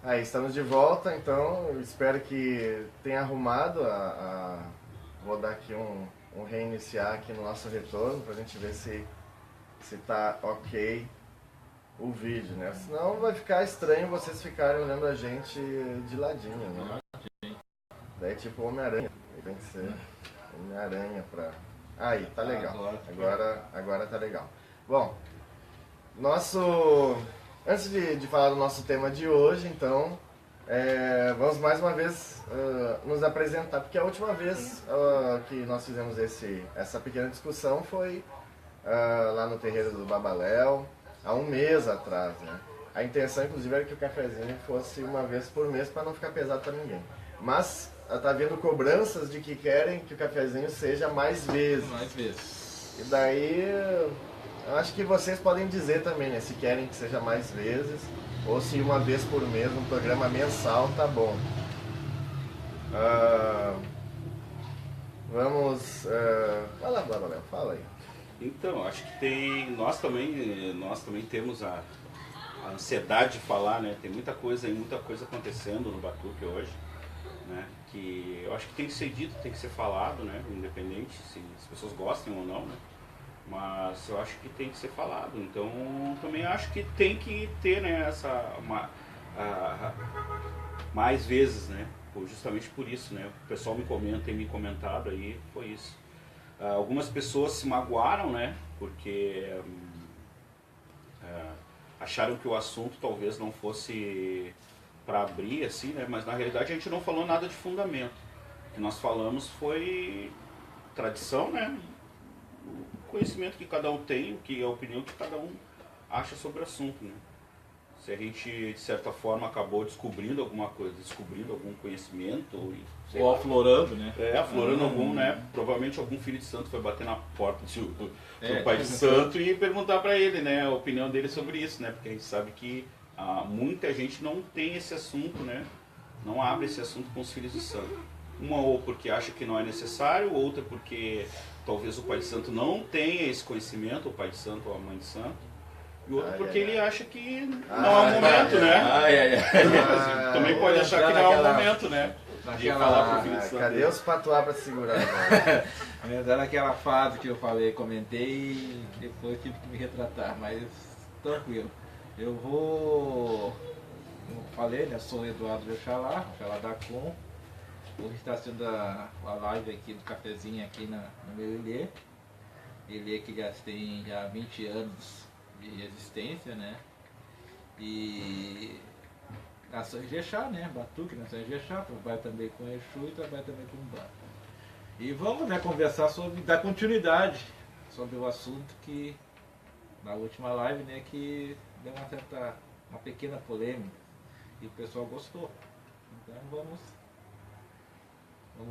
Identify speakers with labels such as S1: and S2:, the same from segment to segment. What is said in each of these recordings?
S1: Aí, estamos de volta, então eu espero que tenha arrumado vou dar aqui um reiniciar aqui no nosso retorno pra gente ver se tá ok o vídeo, né? Senão vai ficar estranho vocês ficarem olhando a gente de ladinho, né? Daí tipo Homem-Aranha, tem que ser Homem-Aranha pra... Aí, tá legal. Agora tá legal. Bom, antes de falar do nosso tema de hoje, então, vamos mais uma vez nos apresentar, porque a última vez que nós fizemos essa pequena discussão foi lá no terreiro do Babaléu, há um mês atrás, né? A intenção, inclusive, era que o cafezinho fosse uma vez por mês para não ficar pesado para ninguém. Mas tá havendo cobranças de que querem que o cafezinho seja mais vezes.
S2: Mais vezes.
S1: E daí, eu acho que vocês podem dizer também, né? Se querem que seja mais vezes, ou se uma vez por mês, um programa mensal, tá bom. Vamos... Vai lá, Léo, fala aí.
S3: Então, acho que nós também temos a ansiedade de falar, né? Tem muita coisa acontecendo no Batuque hoje, né? Que eu acho que tem que ser dito, tem que ser falado, né? Independente se as pessoas gostem ou não, né? Mas eu acho que tem que ser falado. Então, também acho que tem que ter, né, mais vezes, né? Justamente por isso, né? O pessoal tem me comentado aí, foi isso. Algumas pessoas se magoaram, né? Porque acharam que o assunto talvez não fosse para abrir, assim, né? Mas na realidade a gente não falou nada de fundamento. O que nós falamos foi tradição, né? O conhecimento que cada um tem, a opinião que cada um acha sobre o assunto, né? Se a gente, de certa forma, acabou descobrindo alguma coisa, descobrindo algum conhecimento...
S2: Ou aflorando, né?
S3: Aflorando algum, né? Provavelmente algum filho de santo foi bater na porta do pai de santo e perguntar para ele, né? A opinião dele sobre isso, né? Porque a gente sabe que muita gente não tem esse assunto, né? Não abre esse assunto com os filhos de santo. Uma ou porque acha que não é necessário, outra porque talvez o pai de santo não tenha esse conhecimento, o pai de santo ou a mãe de santo. E outro porque ele acha que não é o momento, né? Também pode achar que não é o momento, né? De falar pro filho de santo.
S1: Cadê os patuá pra segurar?
S2: Era naquela fase que eu comentei e depois tive que me retratar, mas tranquilo. Eu falei, né? Sou o Eduardo de Oxalá da Com. Hoje está sendo a live aqui do cafezinho aqui no meu Ilê. Ilê que já tem 20 anos de existência, né? E Nação Ijexá, né? Batuque, Nação Ijexá, trabalha também com Exu e trabalha também com Umbanda. E vamos, né, conversar dar continuidade sobre o assunto que na última live, né, que deu uma pequena polêmica e o pessoal gostou. Então vamos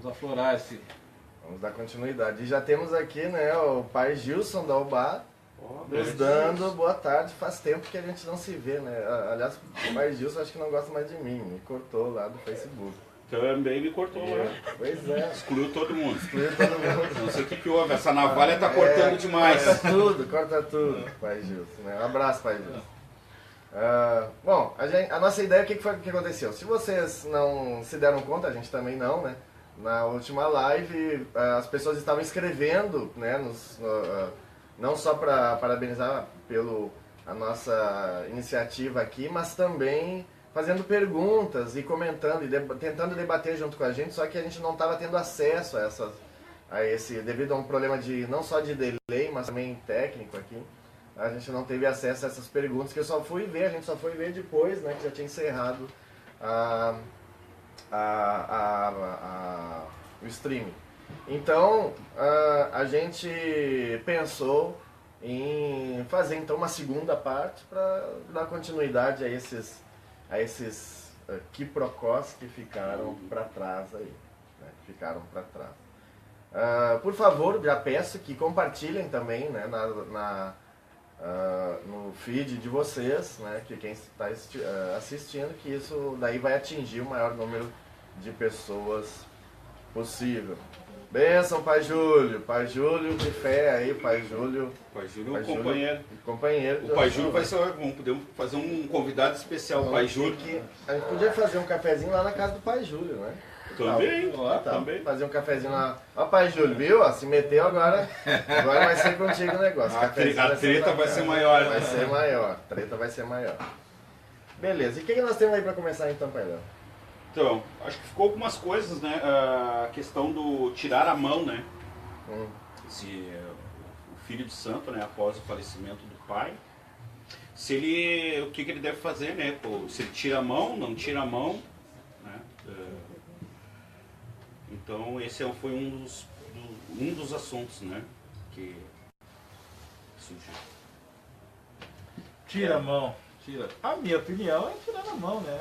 S2: aflorar esse...
S1: Vamos dar continuidade. E já temos aqui, né, o pai Gilson da Ubá, nos dando boa tarde. Faz tempo que a gente não se vê, né? Aliás, o pai Gilson acho que não gosta mais de mim, me cortou lá do Facebook.
S3: Também me cortou lá.
S1: Pois é.
S3: Excluiu todo mundo.
S1: Não
S3: sei o que houve, essa navalha tá cortando demais.
S1: Corta tudo, pai Gilson, né? Um abraço, pai Gilson. Bom, a nossa ideia, o que aconteceu? Se vocês não se deram conta, a gente também não, né? Na última live, as pessoas estavam escrevendo, né? Não só para parabenizar a nossa iniciativa aqui, mas também fazendo perguntas e comentando e tentando debater junto com a gente, só que a gente não estava tendo acesso a esse, devido a um problema não só de delay, mas também técnico aqui. A gente não teve acesso a essas perguntas, que a gente só foi ver depois, né, que já tinha encerrado o streaming. Então, a gente pensou em fazer então uma segunda parte para dar continuidade a esses quiprocós que ficaram para trás aí, né? Por favor, já peço que compartilhem também, né, no feed de vocês, né, que quem está assistindo, que isso daí vai atingir o maior número de pessoas possível. Benção, Pai Júlio. Pai Júlio de fé aí, Pai Júlio.
S3: Pai Júlio,
S1: Pai
S3: companheiro.
S1: Júlio, companheiro.
S3: O Pai Júlio vai ser, podemos fazer um convidado especial, o Pai Júlio.
S1: A gente podia fazer um cafezinho lá na casa do Pai Júlio, né?
S3: Também,
S1: Também. Fazer um cafezinho lá. Ó, Pai Júlio, viu? Ó, se meteu agora. Agora vai ser contigo o negócio.
S3: A treta vai ser maior.
S1: Vai ser maior. A treta vai ser maior. Beleza. E o que nós temos aí pra começar então, Pai Léo?
S3: Então, acho que ficou algumas coisas, né? A questão do tirar a mão, né? O filho de santo, né? Após o falecimento do pai. Se ele, o que ele deve fazer, né? Pô, se ele tira a mão, não tira a mão, né? Então esse foi um dos assuntos, né? Que surgiu.
S2: Tira a mão. A minha opinião é tirar a mão, né?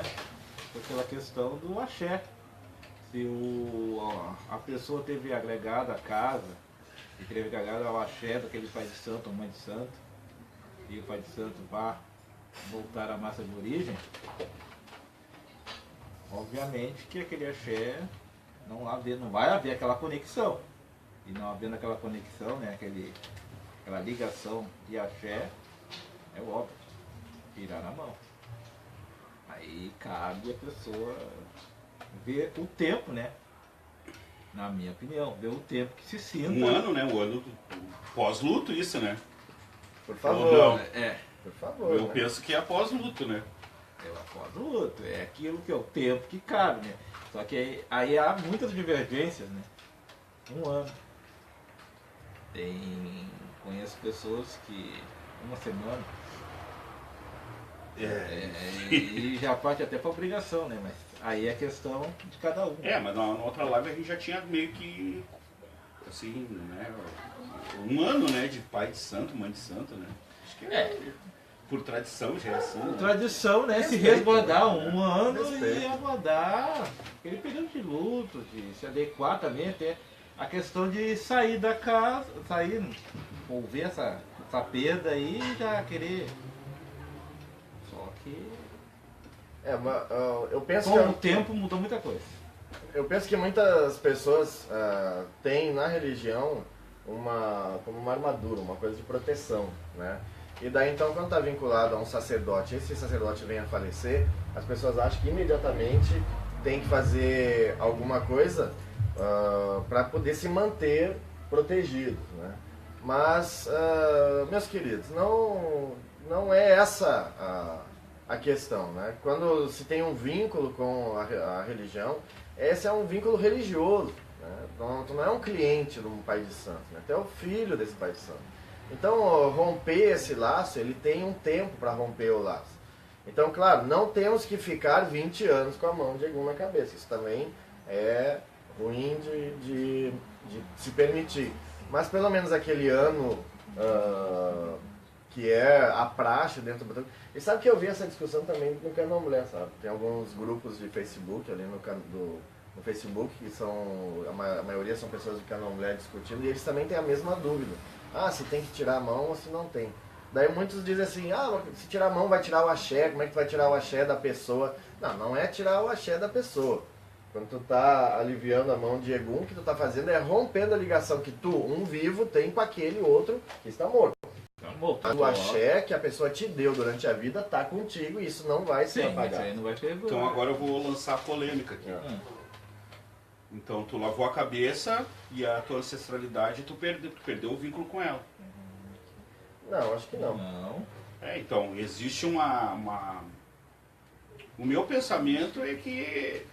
S2: Pela questão do axé. Se a pessoa teve agregado a casa, e teve agregado ao axé daquele pai de santo ou mãe de santo, e o pai de santo vá voltar à massa de origem, obviamente que aquele axé não vai haver aquela conexão. E não havendo aquela conexão, né, aquela ligação de axé, é óbvio, tirar a mão. Aí cabe a pessoa ver o tempo, né? Na minha opinião, ver o tempo que se sinta.
S3: Um ano, né? Um ano pós-luto, isso, né?
S1: Por favor.
S3: Não.
S1: Por favor.
S3: Eu penso que é após-luto, né?
S2: É após o luto, é aquilo que é o tempo que cabe, né? Só que aí há muitas divergências, né? Um ano. Conheço pessoas que uma semana. E já parte até para obrigação, né? Mas aí é questão de cada um.
S3: Mas na outra live a gente já tinha meio que, assim, né? Um ano, né? De pai de santo, mãe de santo, né? Acho que por tradição já é assim. Né?
S2: Tradição, né? Se resguardar um ano e aguardar aquele período de luto, de se adequar também até a questão de sair da casa, ou ver essa perda aí e já querer. Só que
S1: eu penso
S2: com
S1: que
S2: o tempo mudou muita coisa.
S1: Eu penso que muitas pessoas têm na religião como uma armadura, uma coisa de proteção, né? E daí então quando está vinculado a um sacerdote, esse sacerdote vem a falecer, as pessoas acham que imediatamente tem que fazer alguma coisa para poder se manter protegido, né? Mas, meus queridos, não é essa a questão, né? Quando se tem um vínculo com a religião, esse é um vínculo religioso, né? Então, tu não é um cliente de um pai de santo, né? Tu é o filho desse pai de santo. Então, romper esse laço, ele tem um tempo para romper o laço. Então, claro, não temos que ficar 20 anos com a mão de algum na cabeça. Isso também é ruim de se permitir. Mas pelo menos aquele ano que é a praxe dentro do... E sabe que eu vi essa discussão também no Candomblé, sabe? Tem alguns grupos de Facebook ali no Facebook, que a maioria são pessoas de Candomblé discutindo, e eles também têm a mesma dúvida. Se tem que tirar a mão ou se não tem. Daí muitos dizem assim, se tirar a mão vai tirar o axé, como é que tu vai tirar o axé da pessoa? Não é tirar o axé da pessoa. Quando tu tá aliviando a mão de Egum, o que tu tá fazendo é rompendo a ligação que tu, um vivo, tem com aquele outro que está morto. O axé que a pessoa te deu durante a vida tá contigo e isso não vai ser apagado.
S2: Isso aí não vai perder.
S3: Então agora eu vou lançar a polêmica aqui. Então tu lavou a cabeça e a tua ancestralidade tu perdeu o vínculo com ela.
S1: Não, acho que não.
S3: Então existe uma... O meu pensamento é que,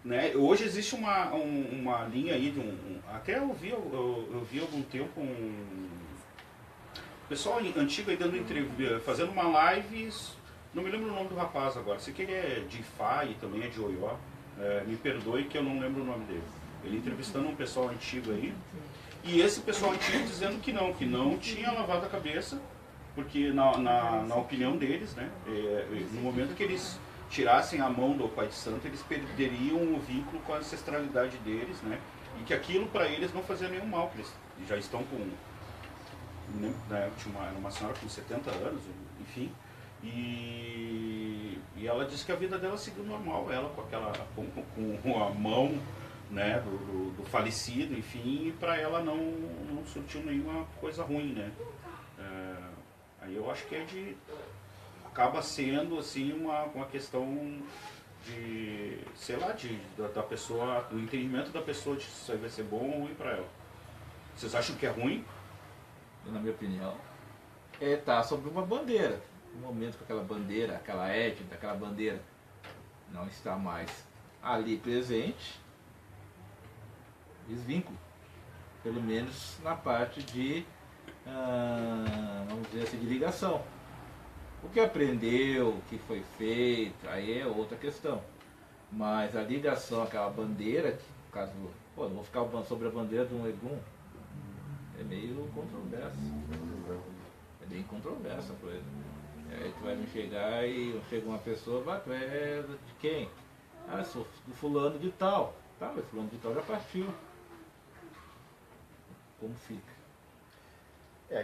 S3: né, hoje existe uma linha aí de até eu vi algum tempo pessoal antigo aí dando entrevista, fazendo uma live, não me lembro o nome do rapaz agora, sei que ele é de Ifá e também é de Oió, me perdoe que eu não lembro o nome dele. Ele entrevistando um pessoal antigo aí, e esse pessoal antigo dizendo que não tinha lavado a cabeça, porque na opinião deles, né, no momento que eles tirassem a mão do Pai de Santo, eles perderiam o vínculo com a ancestralidade deles, né, e que aquilo para eles não fazia nenhum mal, que eles já estão com... Né, tinha uma senhora com 70 anos, enfim, e ela disse que a vida dela seguiu normal, ela com a mão né, do falecido, enfim, e para ela não surtiu nenhuma coisa ruim, né. Aí eu acho que acaba sendo assim uma questão de, sei lá, da pessoa, do entendimento da pessoa de se isso aí vai ser bom ou ruim para ela. Vocês acham que é ruim?
S2: Na minha opinião, tá sobre uma bandeira. No momento que aquela bandeira, aquela égide daquela bandeira não está mais ali presente, desvínculo. Pelo menos na parte de, vamos dizer assim, de ligação. O que aprendeu, o que foi feito, aí é outra questão. Mas a ligação, aquela bandeira, que, no caso, não vou ficar sobre a bandeira de um Egum, é meio controverso. É bem controversa a coisa. Aí tu vai me chegar e chega uma pessoa, tu é de quem? Ah, sou do fulano de tal. Tá, mas fulano de tal já partiu. Como fica?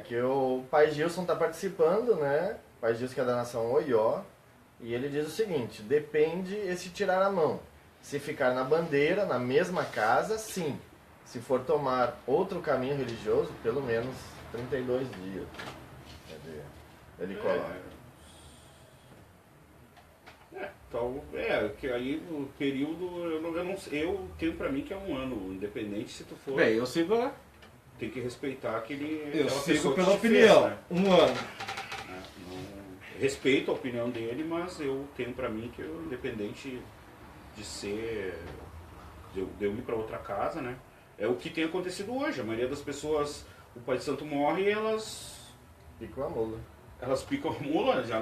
S1: Que o pai Gilson está participando, né? O pai Gilson que é da nação Oió. E ele diz o seguinte, depende esse tirar a mão. Se ficar na bandeira, na mesma casa, sim. Se for tomar outro caminho religioso, pelo menos 32 dias. Ele coloca.
S3: Que aí o período, eu tenho pra mim que é 1 ano, independente se tu for.
S2: Bem, eu sigo lá.
S3: Tem que respeitar
S2: Eu sigo pela opinião,
S3: né?
S2: 1 ano.
S3: Respeito a opinião dele, mas eu tenho pra mim que independente de ser, de eu ir pra outra casa, né? É o que tem acontecido hoje. A maioria das pessoas, o pai de santo morre e elas
S1: Picam a mula.
S3: Elas picam a mula, já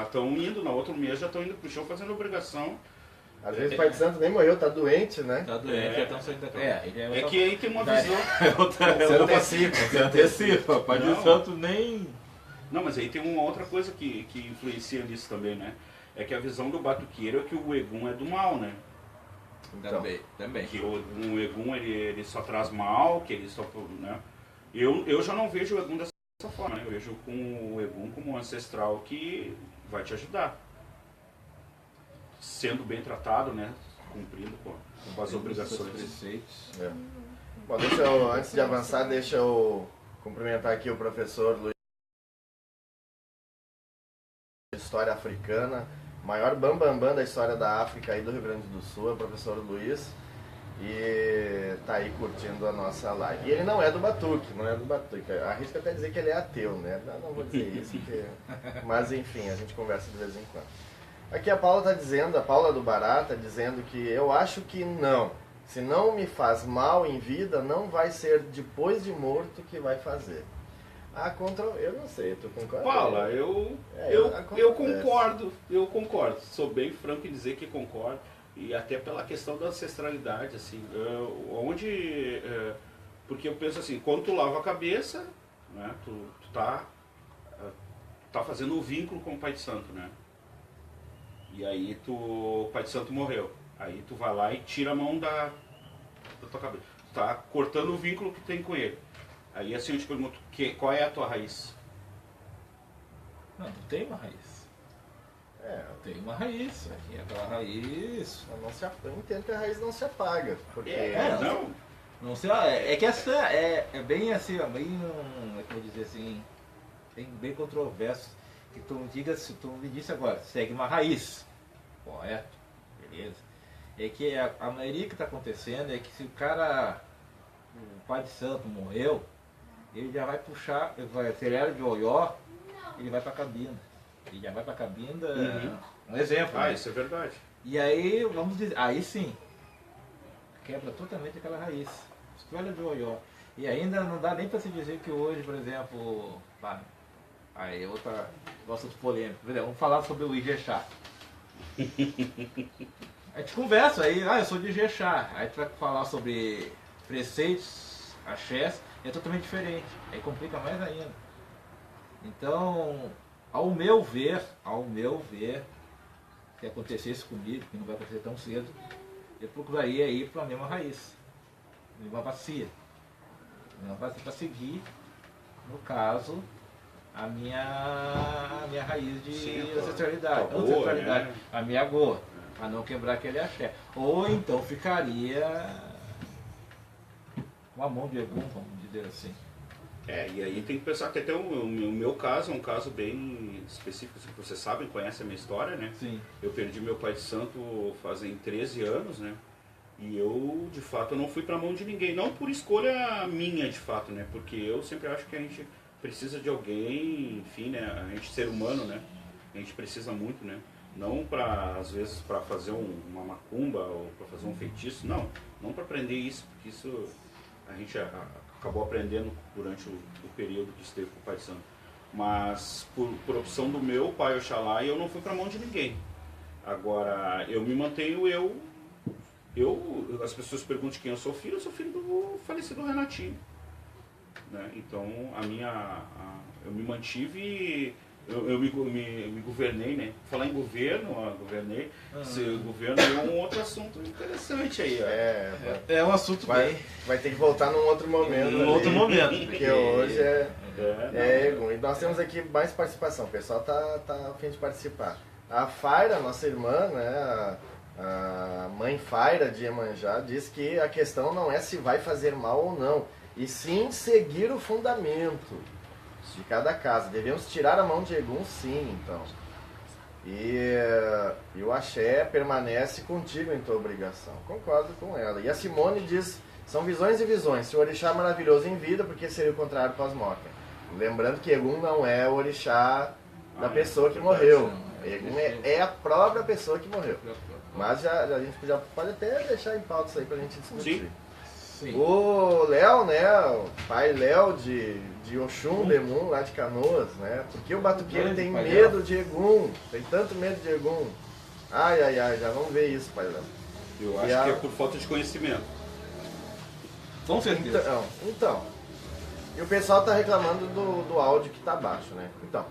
S3: estão indo, no outro mês já estão indo pro chão fazendo obrigação.
S1: Às vezes o pai de santo nem morreu, tá doente, né?
S2: Tá doente, já estão saindo da casa.
S3: É que aí tem uma visão.
S2: Você antecipa, o pai de santo nem...
S3: Não, mas aí tem uma outra coisa que influencia nisso também, né? É que a visão do batuqueiro é que o Egum é do mal, né?
S1: Então,
S2: Também.
S3: Que o Egum ele só traz mal, que ele só... Né? Eu já não vejo o Egum dessa forma, né? Eu vejo com o Egum como um ancestral que vai te ajudar. Sendo bem tratado, né? Cumprindo com as obrigações.
S2: Preceitos.
S1: Bom, antes de avançar, deixa eu cumprimentar aqui o professor Luiz de História Africana, maior bambambam da história da África e do Rio Grande do Sul, é o professor Luiz, e tá aí curtindo a nossa live. E ele não é do Batuque, arrisco até dizer que ele é ateu, né? Não vou dizer isso, mas enfim, a gente conversa de vez em quando. Aqui a Paula do Bará está dizendo que eu acho que não. Se não me faz mal em vida, não vai ser depois de morto que vai fazer. Eu não sei, tu concorda?
S3: Paula, eu concordo. Sou bem franco em dizer que concordo. E até pela questão da ancestralidade, assim. Porque eu penso assim, quando tu lava a cabeça, né, tu tá fazendo um vínculo com o Pai de Santo, né? E aí o Pai de Santo morreu. Aí tu vai lá e tira a mão da tua cabeça. Tu tá cortando o vínculo que tem com ele. Aí assim eu te pergunto, qual é a tua raiz?
S2: Não tem uma raiz. Tem uma raiz. Aqui é aquela raiz.
S1: Eu entendo que a raiz não se apaga. Porque
S2: não sei, é que essa é bem assim, bem, como é que eu vou dizer assim, bem controverso. Que tu me disse agora, segue uma raiz. Correto, beleza. É que a maioria que está acontecendo é que se o pai de santo morreu, ele já vai puxar, se ele era de Oió, ele vai para Cabinda. Ele já vai para Cabinda, um exemplo. Né?
S3: Isso é verdade.
S2: E aí, vamos dizer, aí sim, quebra totalmente aquela raiz. Se tu era de Oió. E ainda não dá nem para se dizer que hoje, por exemplo, aí outra gosta de polêmica. Vamos falar sobre o Ijexá. A gente conversa aí, eu sou de Ijexá. Aí tu vai falar sobre preceitos, axés, é totalmente diferente. Aí complica mais ainda. Então, ao meu ver, se acontecesse comigo, que não vai acontecer tão cedo, eu procuraria ir para a mesma raiz, uma bacia. Para seguir, no caso, a minha raiz de ancestralidade.
S3: Goa, né?
S2: A minha goa. para não quebrar aquele axé. Ou então ficaria com a mão de Egum, vamos dizer assim.
S3: E aí tem que pensar que até o meu caso é um caso bem específico, assim, vocês sabem, conhecem a minha história, né?
S2: Sim.
S3: Eu perdi meu pai de santo fazem 13 anos, né? E eu, de fato, eu não fui pra mão de ninguém, não por escolha minha, de fato, né? Porque eu sempre acho que a gente precisa de alguém, enfim, né? A gente, ser humano, né? A gente precisa muito, né? Não para, às vezes, para fazer uma macumba ou para fazer um feitiço, não para aprender isso, porque isso a gente acabou aprendendo durante o período que esteve com o Pai Santo. Mas por opção do meu pai Oxalá, eu não fui para mão de ninguém. Agora, eu me mantenho as pessoas perguntam de quem eu sou filho do falecido Renatinho. Né? Então, eu me mantive, eu me governei, né? Falar em governo, governei. O governo é um outro assunto interessante aí. Ó.
S2: É um assunto
S1: vai ter que voltar num outro momento. Porque hoje Egum. E nós temos aqui mais participação. O pessoal tá a fim de participar. A Faira, nossa irmã, né? A mãe Faira de Iemanjá diz que a questão não é se vai fazer mal ou não, e sim seguir o fundamento de cada casa. Devemos tirar a mão de Egum, sim, então. E o axé permanece contigo em tua obrigação. Concordo com ela. E a Simone diz, são visões e visões. Se o orixá é maravilhoso em vida, porque seria o contrário pós-morte. Lembrando que Egum não é o orixá da pessoa que morreu. Egum é a própria pessoa que morreu. Mas a gente pode até deixar em pauta isso aí pra gente discutir.
S2: Sim.
S1: O Léo, né, o pai Léo de Oxum, Demum, lá de Canoas, né? Porque o batuqueiro tem medo de Egum, tem tanto medo de Egum. Ai, já vamos ver isso, pai Léo.
S3: Eu acho que é por falta de conhecimento.
S2: Com certeza.
S1: Então. E o pessoal tá reclamando do áudio que tá baixo, né? Então,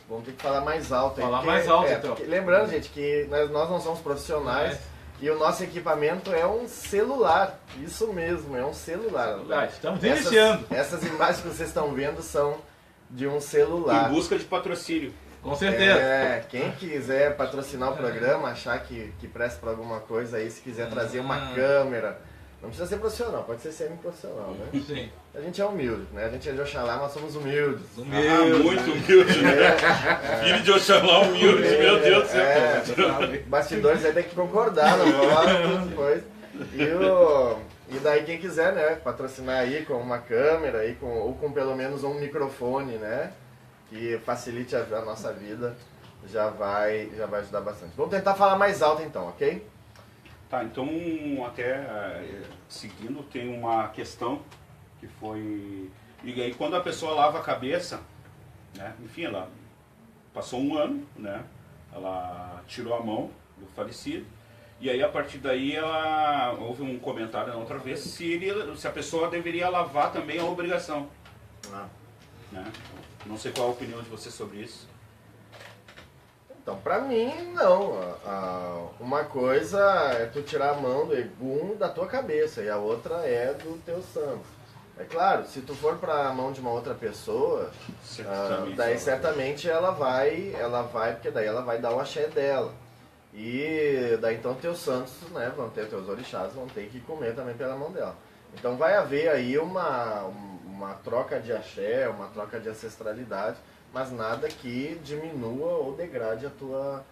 S1: vamos ter que falar mais alto aí.
S2: Então.
S1: Lembrando, gente, que nós não somos profissionais e o nosso equipamento é um celular. Isso mesmo, é um celular.
S2: Estamos iniciando.
S1: Essas imagens que vocês estão vendo são de um celular.
S3: Em busca de patrocínio.
S2: Com certeza.
S1: Quem quiser patrocinar o programa, achar que presta para alguma coisa aí, se quiser trazer uma câmera. Não precisa ser profissional, pode ser semi-profissional, né?
S2: Sim.
S1: A gente é humilde, né? A gente é de Oxalá, mas somos humildes.
S3: Muito humilde, né? Filho de Oxalá humilde, meu Deus do céu.
S1: Bastidores aí tem que concordar, não rola depois. E daí quem quiser, né, patrocinar aí com uma câmera aí, ou com pelo menos um microfone, né? Que facilite a nossa vida, já vai ajudar bastante. Vamos tentar falar mais alto então, ok?
S3: Tá, então até seguindo, tem uma questão que foi... E aí quando a pessoa lava a cabeça, né, enfim, ela passou um ano, né, ela tirou a mão do falecido, e aí a partir daí houve um comentário na outra vez se a pessoa deveria lavar também a obrigação. Né? Não sei qual a opinião de você sobre isso.
S1: Então, pra mim, não. Uma coisa é tu tirar a mão do Egum da tua cabeça e a outra é do teu santo. É claro, se tu for pra mão de uma outra pessoa, daí certamente ela vai, porque daí ela vai dar o axé dela. E daí então teus santos, né, vão ter, teus orixás vão ter que comer também pela mão dela. Então vai haver aí uma troca de axé, uma troca de ancestralidade, mas nada que diminua ou degrade a tua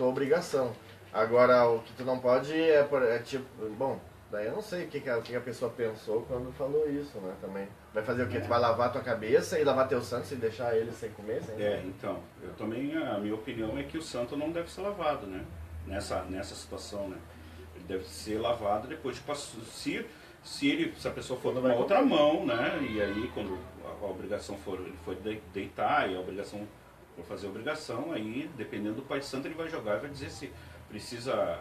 S1: obrigação. Agora, o que tu não pode é tipo, bom, daí eu não sei o que a pessoa pensou quando falou isso, né, também. Vai fazer o quê? Tu vai lavar a tua cabeça e lavar teu santo e deixar ele sem comer?
S3: Então, eu também, a minha opinião é que o santo não deve ser lavado, né, nessa situação, né. Ele deve ser lavado depois de se a pessoa for numa outra mão, né, e aí quando a obrigação ele for deitar e a obrigação for fazer a obrigação, aí dependendo do Pai Santo ele vai jogar e vai dizer se precisa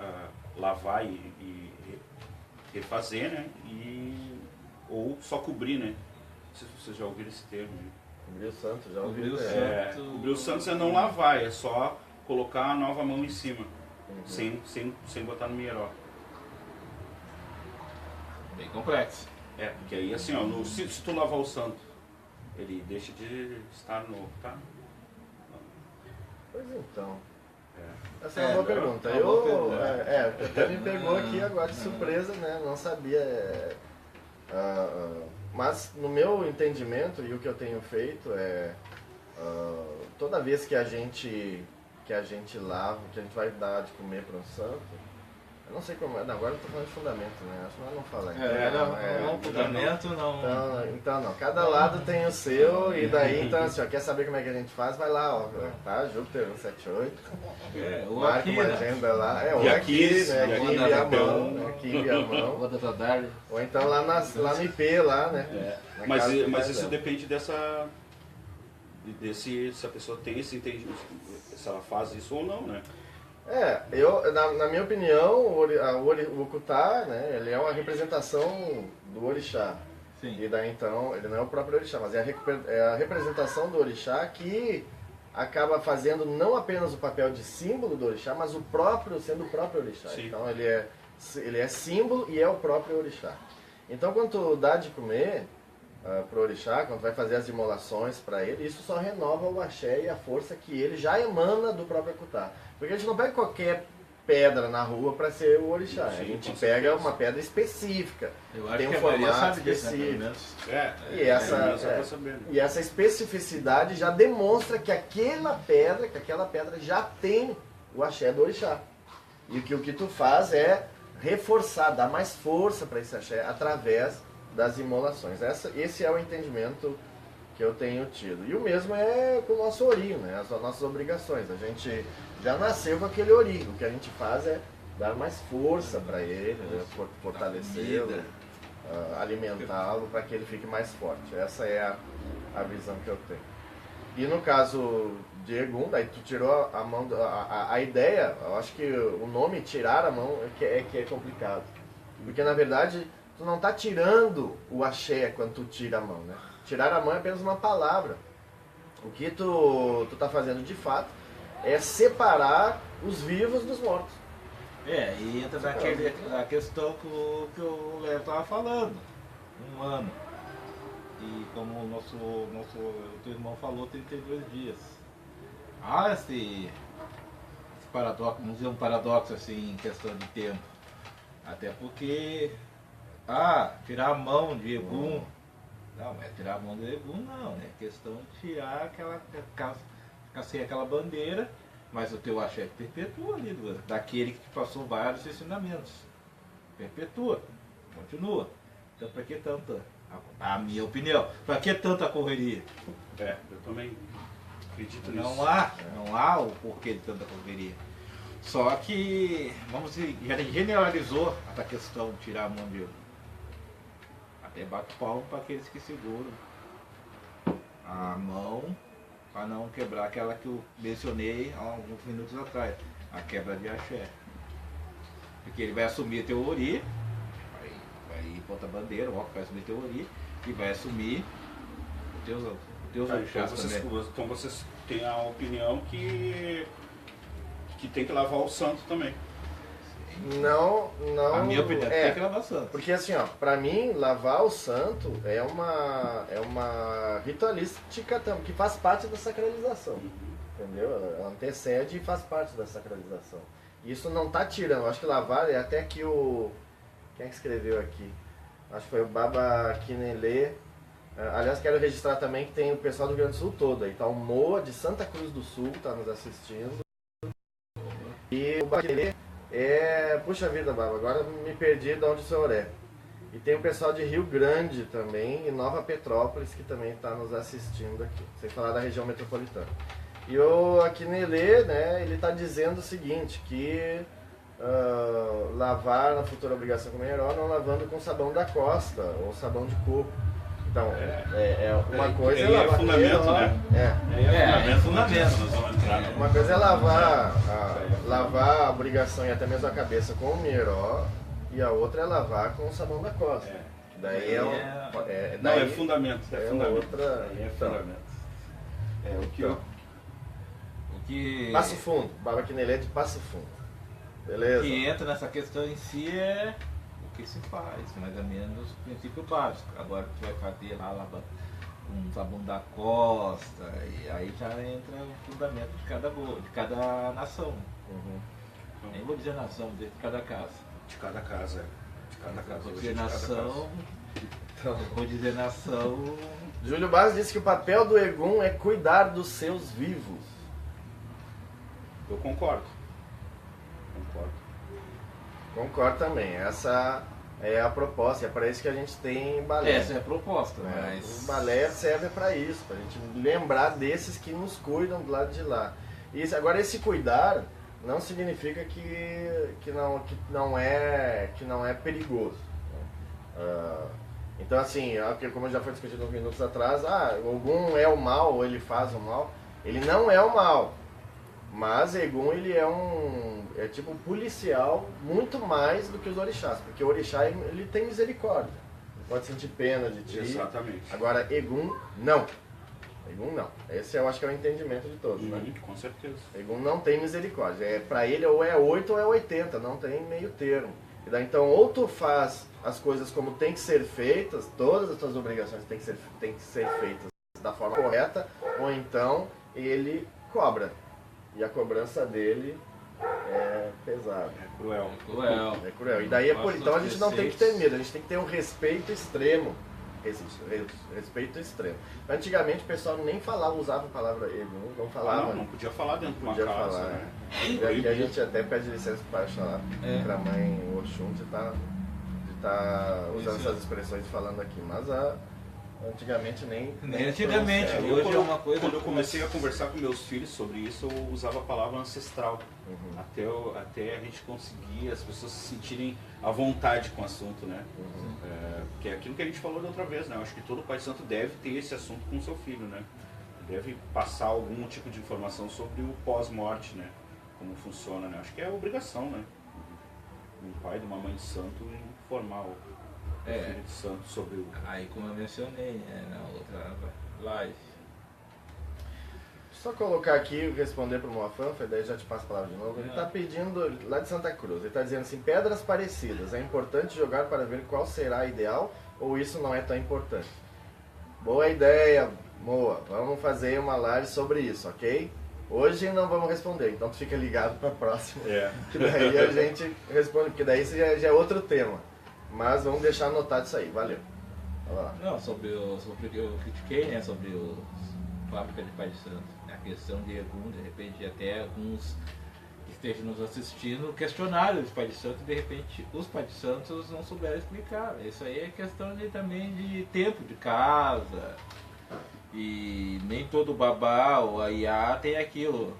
S3: lavar e refazer, né, ou só cobrir, né. Não sei se vocês já ouviram esse termo. Né?
S1: Cobrir o santo, já ouviu.
S3: Cobrir o santo é não lavar, é só colocar a nova mão em cima, sem botar no mieró.
S2: Bem complexo.
S3: Porque aí assim, ó, se tu lavar o santo, ele deixa de estar novo, tá?
S1: Pois então. Essa é uma boa pergunta. Até me pegou aqui agora de surpresa, né? Não sabia. Mas no meu entendimento e o que eu tenho feito toda vez que a gente lava, que a gente vai dar de comer para um santo, eu não sei como é, agora eu tô falando de fundamento, né? Acho que não falar.
S2: Fundamento não.
S1: Então não, cada lado tem o seu, e daí então assim, quer saber como é que a gente faz, vai lá, ó, tá? Júpiter 178. Marca uma agenda lá. Ou aqui, né? Aqui via a mão, né? Aqui via a mão. Ou então lá no IP lá, né?
S3: Mas isso depende se a pessoa tem esse entendimento, se ela faz isso ou não, né?
S1: Na minha opinião, o Okutá, né, ele é uma representação do orixá.
S2: Sim.
S1: E daí então, ele não é o próprio orixá, mas é a representação do orixá que acaba fazendo não apenas o papel de símbolo do orixá, mas sendo o próprio orixá.
S3: Sim.
S1: Então ele é símbolo e é o próprio orixá. Então quando tu dá de comer pro orixá, quando vai fazer as imolações para ele, isso só renova o axé e a força que ele já emana do próprio Okutá. Porque a gente não pega qualquer pedra na rua para ser o orixá.
S3: Sim,
S1: a gente pega uma pedra específica.
S2: Eu acho
S1: tem um
S2: que a Maria
S1: formato
S2: sabe disso, né,
S1: específico. E essa especificidade já demonstra que aquela pedra já tem o axé do orixá. E o que tu faz é reforçar, dar mais força para esse axé através das imolações. Esse é o entendimento que eu tenho tido. E o mesmo é com o nosso ori, né? As nossas obrigações. A gente já nasceu com aquele ori. O que a gente faz é dar mais força para ele, né? Fortalecê-lo, alimentá-lo para que ele fique mais forte. Essa é a visão que eu tenho. E no caso de Egum, daí tu tirou a mão, a ideia, eu acho que o nome tirar a mão é que é complicado. Porque na verdade tu não está tirando o axé quando tu tira a mão, né? Tirar a mão é apenas uma palavra. O que tu tá fazendo de fato é separar os vivos dos mortos.
S2: E entra na questão que o Léo estava falando, um ano. E como o teu irmão falou, 32 dias. Esse paradoxo, vamos dizer um paradoxo assim, em questão de tempo. Até porque, tirar a mão de Egum, não é tirar a mão de Egum, não, é questão de tirar ficar sem aquela bandeira, mas o teu axé perpetua ali, daquele que te passou vários ensinamentos. Perpetua, continua. Então para que tanta, a minha opinião, para que tanta correria?
S3: Eu também acredito nisso.
S2: Não há o porquê de tanta correria. Só que, vamos dizer, generalizou essa questão de tirar a mão de Egum. Até bato palmo para aqueles que seguram a mão para não quebrar aquela que eu mencionei há alguns minutos atrás, a quebra de axé. Porque ele vai assumir teu ori, vai ir botar bandeira, o vai assumir teu ori e vai assumir os teus orixás também.
S3: Então vocês têm a opinião que tem que lavar o santo também.
S1: Não.
S2: A minha opinião tem que lavar o santo.
S1: Porque assim, pra mim, lavar o santo é uma ritualística que faz parte da sacralização. Entendeu? Ela antecede e faz parte da sacralização. Isso não tá tirando. Eu acho que lavar é até que quem é que escreveu aqui? Acho que foi o Baba Kinelê. Aliás, quero registrar também que tem o pessoal do Rio Grande do Sul todo. Aí tá o Moa de Santa Cruz do Sul, tá nos assistindo. E o Baba Kinelê puxa vida, Baba, agora me perdi de onde o senhor é. E tem o pessoal de Rio Grande também, e Nova Petrópolis, que também está nos assistindo aqui, sem falar da região metropolitana. E o Akinelê, né, ele está dizendo o seguinte, que lavar na futura obrigação com Meiró, não lavando com sabão da costa, ou sabão de coco. Então, uma coisa é lavar
S3: fundamento, né?
S2: É fundamento.
S3: Nós vamos entrar
S1: uma coisa é lavar a obrigação e até mesmo a cabeça com o Meiró, e a outra é lavar com o sabão da costa. Daí
S3: é fundamento. É fundamento.
S1: Passo Fundo, Baba Kinelê de Passo Fundo. Beleza?
S2: O que entra nessa questão em si é o que se faz, mais ou menos o princípio básico. Agora tu vai fazer lá um sabão da costa, e aí já entra o fundamento de cada nação. Nem vou dizer nação, vou dizer de cada casa.
S3: De cada casa, é. De cada casa.
S2: Vou
S3: Hoje
S2: dizer
S3: é de cada
S2: nação,
S1: Então,
S2: vou dizer nação.
S1: Júlio Barros disse que o papel do Egum é cuidar dos seus vivos.
S3: Eu concordo. Concordo.
S1: Concordo também. Essa é a proposta, é para isso que a gente tem balé.
S2: Essa é a proposta,
S1: né?
S2: mas.
S1: O balé serve para isso, para a gente lembrar desses que nos cuidam do lado de lá. Agora, esse cuidar não significa que não é perigoso. Né? Então, assim, como já foi discutido uns minutos atrás, Ogum é o mal ou ele faz o mal. Ele não é o mal, mas Egum ele é tipo um policial muito mais do que os orixás, porque o orixá ele tem misericórdia, ele pode sentir pena de ti.
S3: Exatamente.
S1: Agora Egum não. Egum não. Esse eu acho que é o entendimento de todos, né?
S3: Com certeza.
S1: Egum não tem misericórdia. Para ele ou é 8 ou é 80, não tem meio termo. E daí, então, ou tu faz as coisas como tem que ser feitas, todas as tuas obrigações têm que ser feitas da forma correta, ou então ele cobra. E a cobrança dele é pesada.
S3: É cruel.
S1: É cruel. E daí então a gente não tem que ter medo, a gente tem que ter um respeito extremo. Respeito extremo. Antigamente o pessoal nem falava, usava a palavra Egum, não falava.
S3: Não podia falar dentro de uma
S1: podia
S3: casa.
S1: falar.
S3: Né?
S1: E aqui a gente até pede licença para o pai falar para a mãe Oxum de estar usando essas expressões falando aqui. Mas antigamente nem
S2: antigamente, hoje é uma coisa.
S3: Quando eu comecei a conversar com meus filhos sobre isso, eu usava a palavra ancestral. Até a gente conseguir as pessoas se sentirem à vontade com o assunto, né? Porque é aquilo que a gente falou da outra vez, né? Eu acho que todo pai santo deve ter esse assunto com o seu filho, né? Deve passar algum tipo de informação sobre o pós-morte, né? Como funciona, né? Acho que é obrigação, né? Um pai de uma mãe de santo informar o filho de santo sobre o...
S2: Aí, como eu mencionei na outra live.
S1: Só colocar aqui e responder para o Moafanfa, daí já te passo a palavra de novo. Ele está pedindo, lá de Santa Cruz, ele está dizendo assim, pedras parecidas, é importante jogar para ver qual será a ideal ou isso não é tão importante? Boa ideia, Moa, vamos fazer uma live sobre isso, ok? Hoje não vamos responder, então tu fica ligado para a próxima, que daí a gente responde, porque daí isso já é outro tema. Mas vamos deixar anotado isso aí, valeu.
S2: Não, sobre o que eu critiquei, né, sobre os fábricas de Pai de Santo, a questão de Egum, de repente até alguns que estejam nos assistindo questionaram os Pai de Santo e de repente os Pai de Santos não souberam explicar. Isso aí é questão também de tempo de casa, e nem todo babá ou a Iá tem aquilo,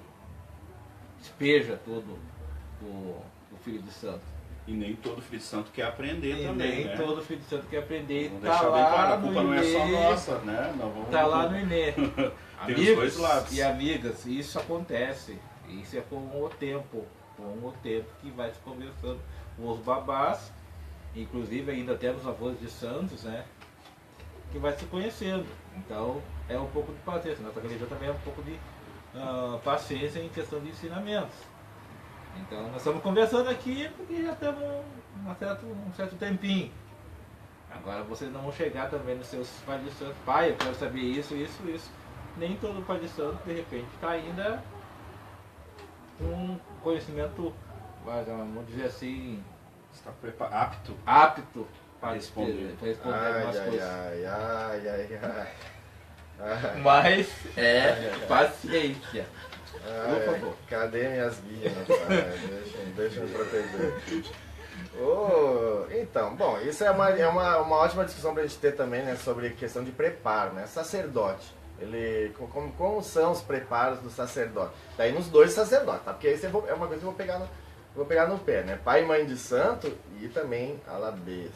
S2: despeja todo o filho de santo.
S3: E nem todo filho de santo quer aprender
S2: e
S3: também,
S2: nem
S3: né?
S2: todo filho de santo quer aprender.
S3: Vamos
S2: Tá
S3: deixar bem
S2: lá
S3: claro, a
S2: no
S3: culpa não é só
S2: Inê,
S3: nossa, né?
S2: Tá lá no Inê.
S3: Tem os dois lados.
S2: E amigas, isso acontece. Isso é com o tempo que vai se conversando com os babás, inclusive ainda temos avós de santos, né? Que vai se conhecendo. Então é um pouco de paciência. Nossa religião também é um pouco de paciência em questão de ensinamentos. Então nós estamos conversando aqui porque já estamos um certo tempinho. Agora vocês não vão chegar também nos seus pais de santo, pai, eu quero saber isso. Nem todo pai de santo de repente está ainda com um conhecimento, vamos dizer assim,
S3: está apto
S2: para responder algumas coisas.
S1: Ai.
S2: Mas paciência. Por favor.
S1: Cadê minhas guias? Deixa eu proteger. Então, bom, isso é uma ótima discussão para a gente ter também, né, sobre questão de preparo, né? Sacerdote. Como são os preparos do sacerdote? Daí nos dois sacerdotes, tá? Porque isso é uma coisa que eu vou pegar no pé, né? Pai e mãe de santo e também alabês,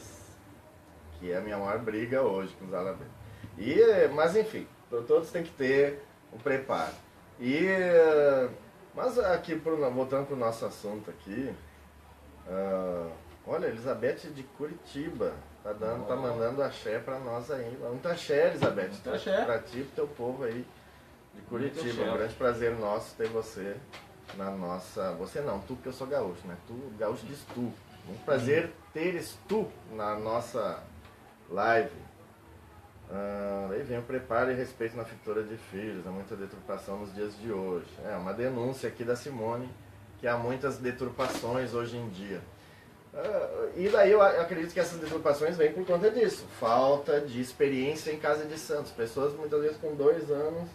S1: que é a minha maior briga hoje com os alabês. Mas enfim, todos têm que ter um preparo. Mas aqui, voltando para o nosso assunto aqui, olha, Elizabeth de Curitiba tá mandando axé para nós aí. Muito axé, Elizabeth.
S2: Muito axé.
S1: Para ti e pro teu povo aí de Curitiba. Um grande prazer nosso ter você na nossa... Você não, tu, porque eu sou gaúcho, né? Tu, gaúcho diz tu. Um prazer teres tu na nossa live. Aí vem o preparo e respeito na fritura de filhos, há muita deturpação nos dias de hoje. É uma denúncia aqui da Simone, que há muitas deturpações hoje em dia. E daí eu acredito que essas deturpações vêm por conta disso, falta de experiência em casa de santos. Pessoas muitas vezes com 2 anos,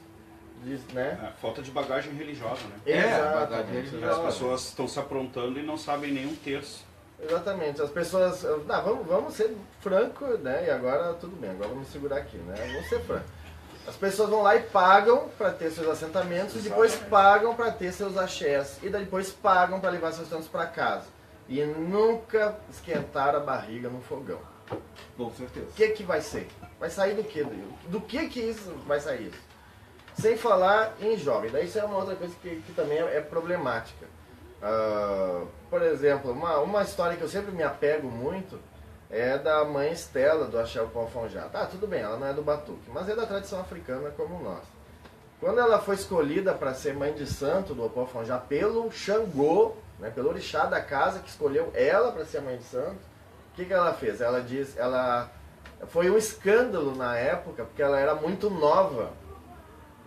S1: né?
S3: Falta de bagagem religiosa, né?
S1: Exatamente.
S3: As pessoas estão se aprontando e não sabem nem um terço.
S1: Exatamente, as pessoas, vamos ser francos, né? E agora tudo bem, agora vamos segurar aqui, né? Vamos ser francos. As pessoas vão lá e pagam para ter seus assentamentos, e depois pagam para ter seus axés, e depois pagam para levar seus santos para casa. E nunca esquentaram a barriga no fogão.
S2: Com certeza.
S1: O que vai ser? Vai sair do que? Do que isso vai sair isso? Sem falar em jovem. Daí isso é uma outra coisa que também é problemática. Por exemplo, uma história que eu sempre me apego muito é da mãe Estela, do Axé Opoafonjá. Tá, tudo bem, ela não é do Batuque, mas é da tradição africana como nós. Quando ela foi escolhida para ser mãe de santo do Opoafonjá pelo Xangô, né, pelo orixá da casa que escolheu ela para ser a mãe de santo, o que ela fez? Foi um escândalo na época, porque ela era muito nova.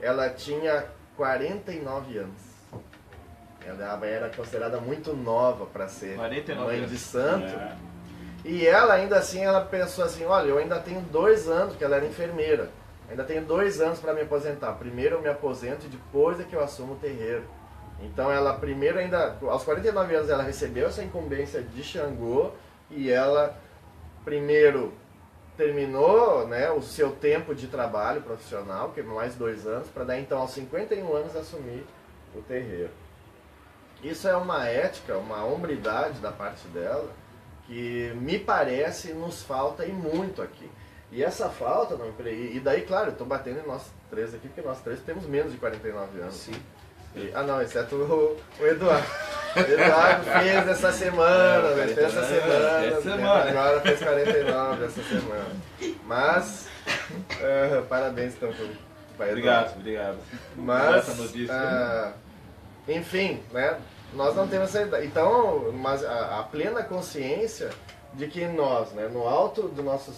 S1: Ela tinha 49 anos. Ela era considerada muito nova para ser mãe de santo. E ela, ainda assim, ela pensou assim, olha, eu ainda tenho 2 anos, porque ela era enfermeira. Ainda tenho 2 anos para me aposentar. Primeiro eu me aposento e depois é que eu assumo o terreiro. Então ela primeiro aos 49 anos ela recebeu essa incumbência de Xangô e ela primeiro terminou, né, o seu tempo de trabalho profissional, que é mais 2 anos, para daí então aos 51 anos assumir o terreiro. Isso é uma ética, uma hombridade da parte dela, que me parece nos falta e muito aqui. E essa falta, e daí, claro, eu estou batendo em nós 3 aqui, porque nós 3 temos menos de 49 anos.
S3: Sim.
S1: Não, exceto o Eduardo. O Eduardo fez essa semana, né? Fez essa semana. Agora fez 49 essa semana. Mas, parabéns então para Eduardo.
S2: Obrigado.
S1: Mas, enfim, né? Nós não temos essa ideia. Então, mas a plena consciência de que nós, né, no alto do nosso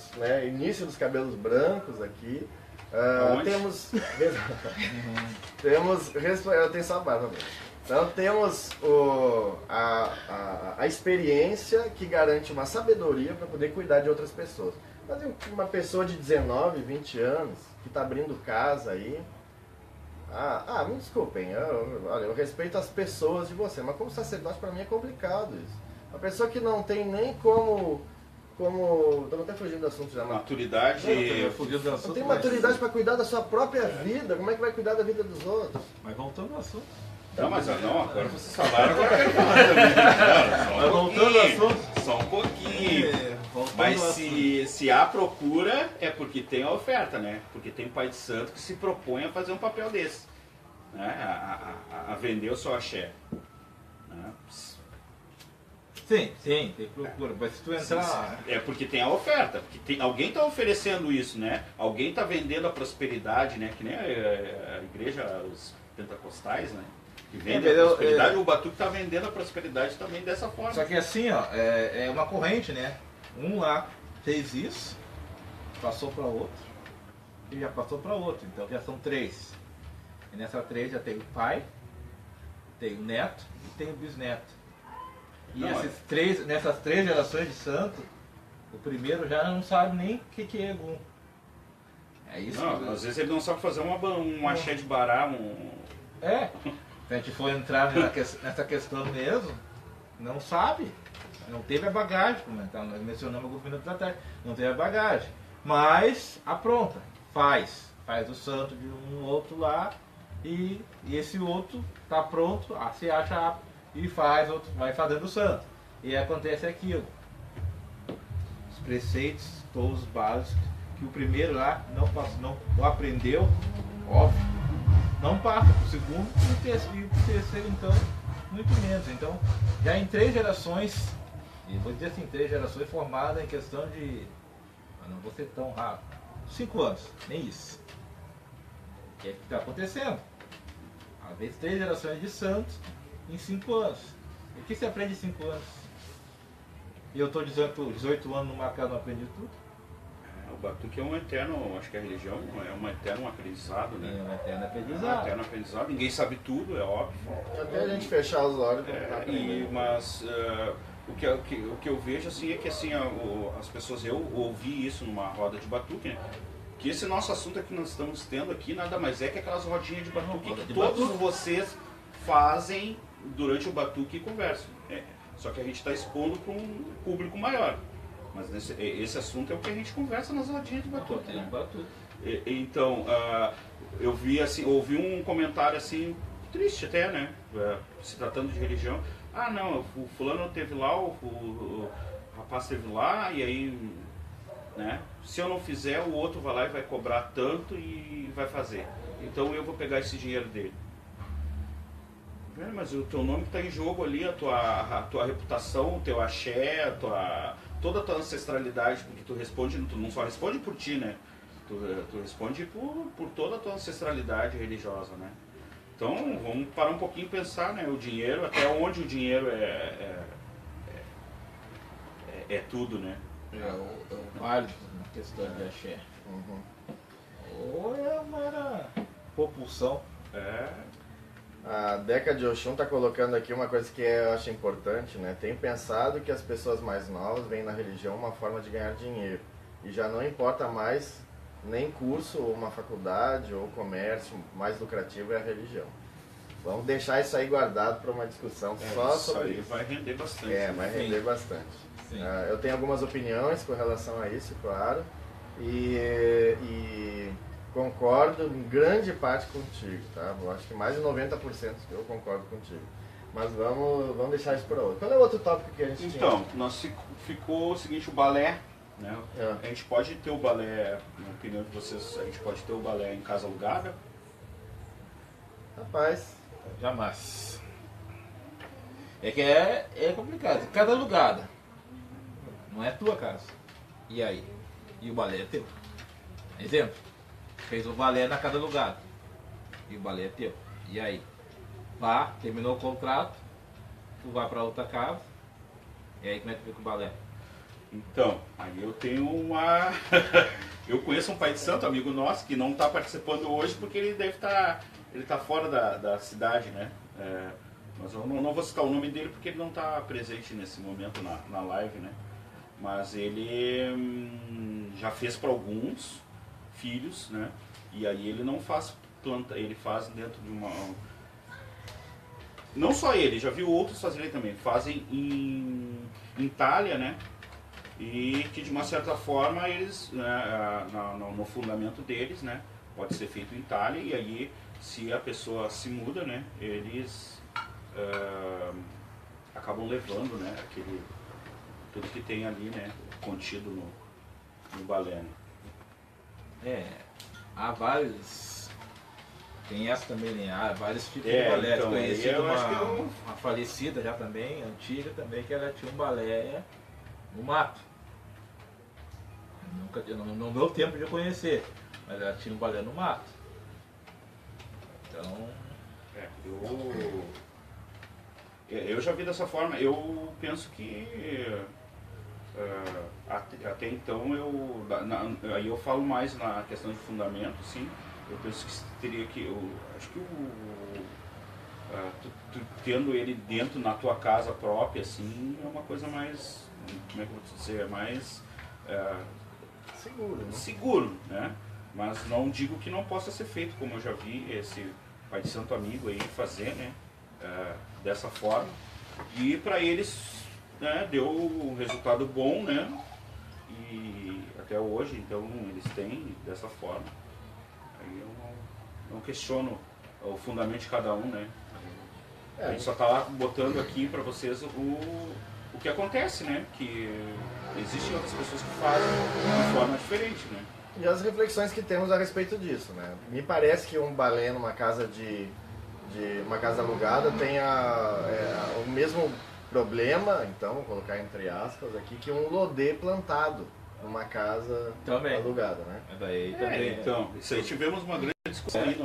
S1: início dos cabelos brancos aqui, eu tenho só a barba mesmo. Então temos a experiência que garante uma sabedoria para poder cuidar de outras pessoas. Mas uma pessoa de 19, 20 anos que está abrindo casa aí, me desculpem, eu respeito as pessoas de você, mas como sacerdote para mim é complicado isso. Uma pessoa que não tem nem como estou até fugindo do assunto já.
S3: Maturidade.
S1: Não tem maturidade para cuidar da sua própria vida. Como é que vai cuidar da vida dos outros?
S2: Mas voltando ao assunto.
S3: Não, mas agora vocês falaram, agora eu quero falar também.
S2: Mas voltando ao assunto.
S3: Só um pouquinho. Mas se há procura, é porque tem a oferta, né? Porque tem pai de santo que se propõe a fazer um papel desse. Né? A vender o seu axé. Né?
S2: Sim, tem procura. Mas se tu entrar...
S3: É porque tem a oferta. Porque alguém está oferecendo isso, né? Alguém está vendendo a prosperidade, né? Que nem a igreja, os pentecostais, né? Que vende a prosperidade. O Batuque está vendendo a prosperidade também dessa forma.
S2: Só que assim, ó, é uma corrente, né? Um lá fez isso, passou para outro, e já passou para outro. Então já são 3. E nessa 3 já tem o pai, tem o neto e tem o bisneto. E nessas 3 gerações de santo, o primeiro já não sabe nem o que é Egum. É isso.
S3: Não, às vezes ele não sabe fazer um axé de bará,
S2: Se a gente for entrar nessa questão mesmo, não sabe. Não teve a bagagem, como nós mencionamos alguns minutos atrás. Não teve a bagagem. Mas apronta, faz o santo de um outro lá e esse outro está pronto, se acha apto e vai fazendo o santo. E acontece aquilo. Os preceitos, todos básicos, que o primeiro lá não aprendeu, óbvio, não passa para o segundo e o terceiro então, muito menos. Então, já em 3 gerações, e vou dizer assim, 3 gerações formadas em questão de, não vou ser tão rápido, 5 anos, nem isso. O que é que está acontecendo? Às vezes 3 gerações de santos em 5 anos. O que você aprende em 5 anos? E eu estou 18 anos numa casa, não aprendi tudo?
S3: O batuque é um eterno, acho que a religião é um eterno aprendizado, né?
S2: É um eterno
S3: É um
S2: aprendizado.
S3: eterno aprendizado, ninguém sabe tudo, é óbvio.
S1: Até a gente fechar os olhos pra
S3: Mas o que eu vejo assim é que assim, as pessoas, eu ouvi isso numa roda de batuque, né? Que esse nosso assunto que nós estamos tendo aqui nada mais é que aquelas rodinhas de batuque que todos vocês fazem durante o batuque e conversam. Só que a gente está expondo para um público maior. Mas esse assunto é o que a gente conversa nas rodinhas de batuque. Né? Então, eu vi assim, ouvi um comentário assim, triste até, né? Se tratando de religião. Ah, não, o fulano teve lá, o rapaz teve lá, e aí, né? Se eu não fizer, o outro vai lá e vai cobrar tanto e vai fazer. Então eu vou pegar esse dinheiro dele. Mas o teu nome está em jogo ali, a tua reputação, o teu axé, toda a tua ancestralidade, porque tu não só responde por ti, né? Tu responde por toda a tua ancestralidade religiosa, né? Então vamos parar um pouquinho e pensar, né? O dinheiro, até onde o dinheiro é tudo, né?
S2: É válido na questão de axé. Ou é uma mera propulsão.
S1: A Deca de Oxum está colocando aqui uma coisa que eu acho importante, né? Tenho pensado que as pessoas mais novas veem na religião uma forma de ganhar dinheiro. E já não importa mais nem curso, ou uma faculdade, ou comércio, mais lucrativo é a religião. Vamos deixar isso aí guardado para uma discussão só sobre
S3: isso. Vai render bastante.
S1: Vai render bastante. Eu tenho algumas opiniões com relação a isso, claro. E concordo em grande parte contigo, tá? Eu acho que mais de 90% eu concordo contigo. Mas vamos deixar isso para outro. Qual é o outro tópico que a gente tinha?
S3: Então, ficou o seguinte, o balé, né? A gente pode ter o balé, na opinião de vocês, a gente pode ter o balé em casa alugada?
S1: Rapaz,
S2: jamais. É que é complicado. Casa alugada. Não é tua casa. E aí? E o balé é teu. Exemplo. Fez o balé na casa alugada. E o balé é teu. E aí? Vá, terminou o contrato. Tu vai pra outra casa. E aí como é que fica o balé?
S3: Então, aí eu tenho uma... eu conheço um pai de santo, amigo nosso, que não está participando hoje porque ele deve estar... Ele está fora da cidade, né? Mas eu não vou citar o nome dele porque ele não está presente nesse momento na live, né? Mas ele já fez para alguns filhos, né? E aí ele não faz planta, ele faz dentro de uma... Não só ele, já viu outros fazerem também. Fazem em talha, né? E que de uma certa forma eles, né, no fundamento deles, né? Pode ser feito em talha e aí se a pessoa se muda, né? Eles acabam levando, né? Tudo que tem ali, né? Contido no balé, né?
S2: Há vários. Tem essa também, né? Há vários tipos de balé.
S3: Então,
S2: Conheci uma falecida já também, antiga também, que ela tinha um balé no mato. Não deu tempo de conhecer, mas ela tinha um balé no mato. Então.
S3: Eu já vi dessa forma. Eu penso que até então aí eu falo mais na questão de fundamento, sim. Eu penso que teria que, acho que tu tendo ele dentro na tua casa própria, assim, é uma coisa mais, como é que eu vou te dizer, é mais seguro, né? Mas não digo que não possa ser feito, como eu já vi esse pai de santo amigo aí fazer, né? Dessa forma. E para eles, né, deu um resultado bom, né? E até hoje, então, eles têm dessa forma. Aí eu não questiono o fundamento de cada um, né? A gente só está lá botando aqui para vocês o que acontece, né? Que existem outras pessoas que fazem de forma diferente, né?
S1: E as reflexões que temos a respeito disso, né? Me parece que um balé numa casa uma casa alugada tenha o mesmo problema, então, vou colocar entre aspas aqui, que um lodê plantado numa casa alugada, né?
S2: Daí também.
S3: Então, isso aí tivemos uma grande discussão aí,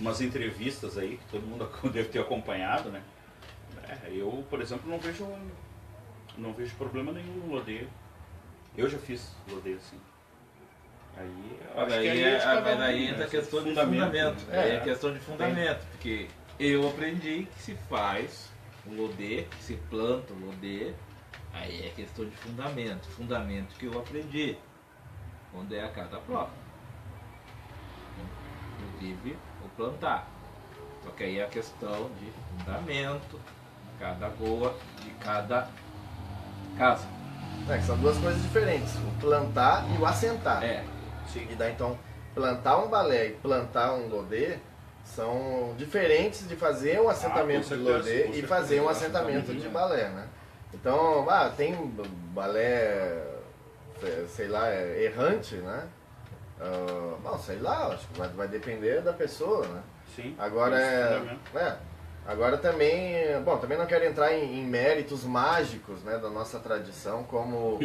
S3: umas entrevistas aí, que todo mundo deve ter acompanhado, né? Eu, por exemplo, não vejo problema nenhum no lodê. Eu já fiz lodê assim. Aí,
S2: Mas
S3: acho que
S2: aí,
S3: é de cada
S2: mas
S3: um,
S2: aí
S3: né?
S2: entra a questão de
S3: Fundamento,
S2: fundamento.
S3: né?
S2: Aí é questão de fundamento, porque eu aprendi que se faz o lodê, que se planta o lodê, aí é questão de fundamento. Fundamento que eu aprendi, onde é a casa própria. Inclusive o plantar. Só que aí é a questão de fundamento, de cada goa, de cada casa.
S1: Que são duas coisas diferentes, o plantar e o assentar.
S3: Sim.
S1: E daí então, plantar um balé e plantar um lodê são diferentes de fazer um assentamento
S3: com
S1: de
S3: certeza,
S1: lodê
S3: com
S1: e
S3: certeza,
S1: fazer um
S3: assentamento
S1: assentamento de
S3: de
S1: balé, né? Então, tem balé, sei lá, errante, né? Bom, sei lá, acho que vai depender da pessoa, né?
S3: Sim.
S1: Agora agora também, bom, também não quero entrar em méritos mágicos, né, da nossa tradição, como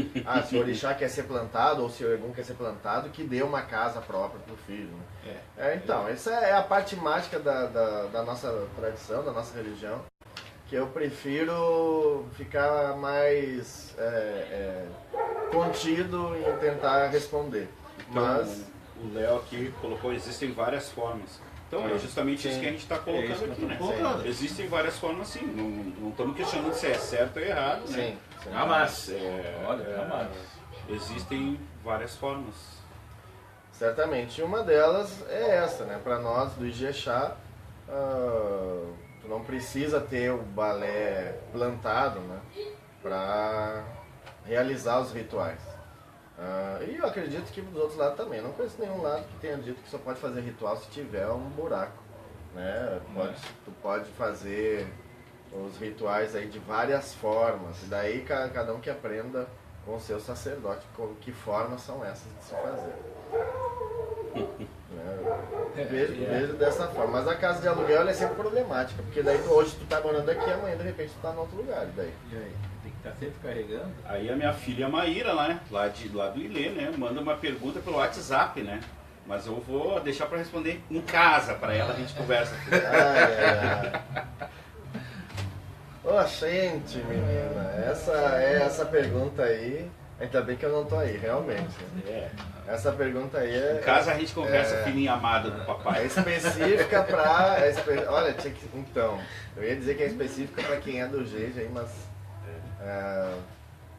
S1: se o orixá quer ser plantado ou se o Egum quer ser plantado, que dê uma casa própria para o filho. Né? Então, essa é a parte mágica da nossa tradição, da nossa religião, que eu prefiro ficar mais contido em tentar responder.
S3: Então,
S1: Mas
S3: o Léo aqui colocou, existem várias formas. Então é justamente isso que a gente está colocando aqui, né? Existem várias formas, sim. Não estamos questionando se é certo ou errado, né?
S1: Sim.
S2: Jamais. Jamais.
S3: Existem várias formas.
S1: Certamente. Uma delas é essa, né? Para nós do Ijexá, tu não precisa ter o balé plantado, né? Para realizar os rituais. E eu acredito que dos outros lados também. Não conheço nenhum lado que tenha dito que só pode fazer ritual se tiver um buraco, né? Tu pode fazer os rituais aí de várias formas. E daí cada um que aprenda com o seu sacerdote que formas são essas de se fazer. Vejo dessa forma. Mas a casa de aluguel ela é sempre problemática, porque daí hoje tu tá morando aqui, amanhã de repente tu tá em outro lugar. E daí?
S2: E aí? Tem que estar sempre carregando.
S3: Aí a minha filha Maíra, né, lá do Ilê, né, manda uma pergunta pelo WhatsApp, né? Mas eu vou deixar para responder em casa para ela, a gente conversa.
S1: Ô, gente, menina, essa pergunta aí, ainda bem que eu não tô aí, realmente. Essa pergunta aí
S3: Em casa a gente conversa, filhinha amada do papai.
S1: É específica pra... olha, então, eu ia dizer que é específica pra quem é do Jeje aí, mas...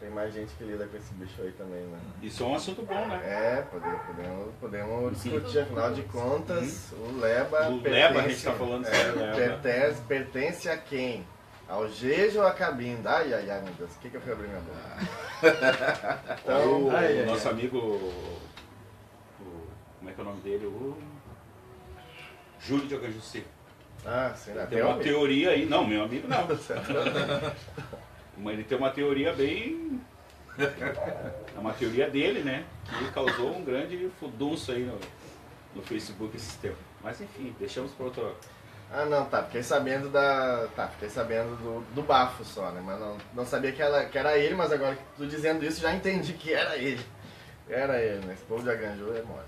S1: tem mais gente que lida com esse bicho aí também, né?
S3: Isso é um assunto bom, né?
S1: Podemos discutir, afinal de contas, o Leba...
S3: O Leba, a gente tá falando sobre o Leba.
S1: Pertence a quem? Ao Jeje ou a Cabinda? Ai, meu Deus, o que eu fui abrir minha boca?
S3: Então, o nosso amigo... como é que é o nome dele? O Júlio de Aganjuci.
S1: Sim,
S3: tem uma teoria aí... Não, meu amigo não. Mas ele tem uma teoria bem... É uma teoria dele, né? Que causou um grande furdunço aí no Facebook esse tempo. Mas enfim, deixamos para outro...
S1: Fiquei sabendo do bafo só, né? Mas não sabia que era ele, mas agora que tu dizendo isso, já entendi que era ele. Era ele, né? Esse povo de Aganju é mole.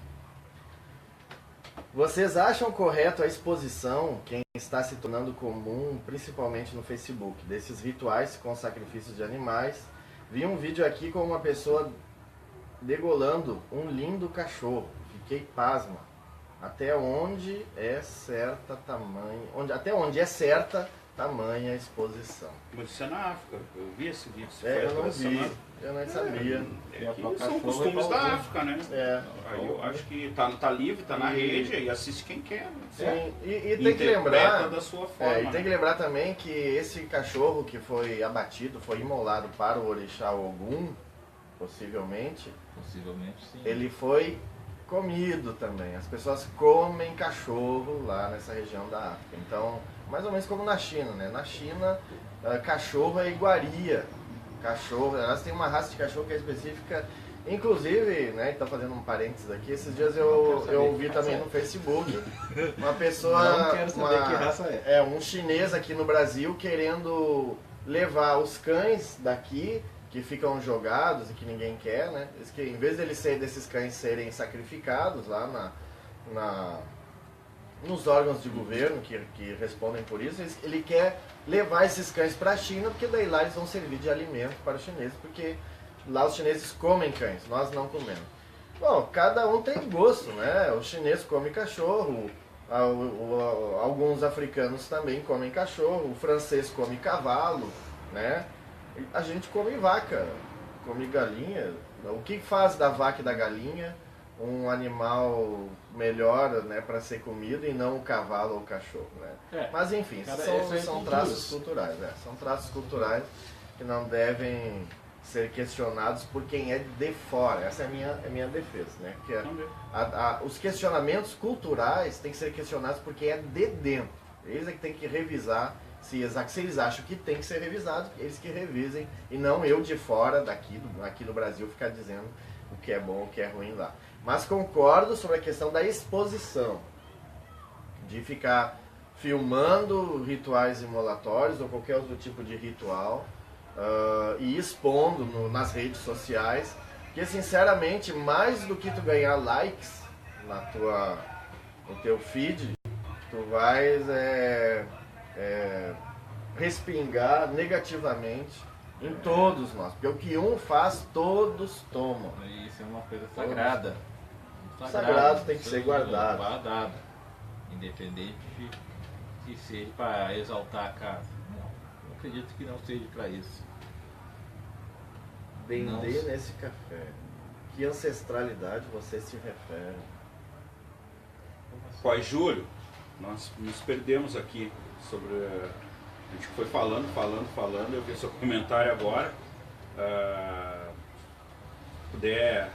S1: Vocês acham correto a exposição que está se tornando comum, principalmente no Facebook, desses rituais com sacrifícios de animais? Vi um vídeo aqui com uma pessoa degolando um lindo cachorro. Fiquei pasma. Até onde é certa tamanha exposição.
S3: Mas isso é na África, eu vi esse vídeo.
S1: Eu não sabia.
S3: São costumes da África, né? Aí eu acho que tá livre, tá na rede e assiste quem quer.
S1: Sim, e tem que lembrar
S3: da sua forma.
S1: tem que lembrar também que esse cachorro que foi abatido, foi imolado para o orixá Ogum, possivelmente
S2: Sim.
S1: Ele foi comido também. As pessoas comem cachorro lá nessa região da África. Então, mais ou menos como na China, né? Na China, cachorro é iguaria. Elas têm uma raça de cachorro que é específica. Inclusive, né, então fazendo um parênteses aqui, esses dias eu vi também no Facebook uma pessoa,
S2: não quero saber que raça é.
S1: Um chinês aqui no Brasil querendo levar os cães daqui que ficam jogados e que ninguém quer, né? Que em vez desses cães serem sacrificados lá nos órgãos de governo que respondem por isso, ele quer levar esses cães para a China, porque daí lá eles vão servir de alimento para os chineses, porque lá os chineses comem cães, nós não comemos. Bom, cada um tem gosto, né? O chinês come cachorro, alguns africanos também comem cachorro, o francês come cavalo, né? A gente come vaca, come galinha. O que faz da vaca e da galinha um animal melhor, né, para ser comido e não o cavalo ou o cachorro, né? Mas enfim, são traços culturais, né? São traços culturais que não devem ser questionados por quem é de fora. Essa é a minha defesa, né? Que os questionamentos culturais têm que ser questionados por quem é de dentro. Eles é que tem que revisar, se eles acham que tem que ser revisado, eles que revisem, e não eu de fora, aqui do Brasil, ficar dizendo o que é bom, o que é ruim lá. Mas concordo sobre a questão da exposição, de ficar filmando rituais imolatórios ou qualquer outro tipo de ritual, e expondo nas redes sociais, que sinceramente, mais do que tu ganhar likes no teu feed, tu vais respingar negativamente em todos nós, porque o que um faz, todos tomam.
S2: Isso é uma coisa sagrada.
S1: Sagrado tem que ser guardado.
S2: Independente de seja para exaltar a casa. Não acredito que não seja para isso.
S1: Vender nesse café. Que ancestralidade você se refere?
S3: Pai Júlio, nós nos perdemos aqui sobre... A gente foi falando, eu vi seu comentário agora. Puder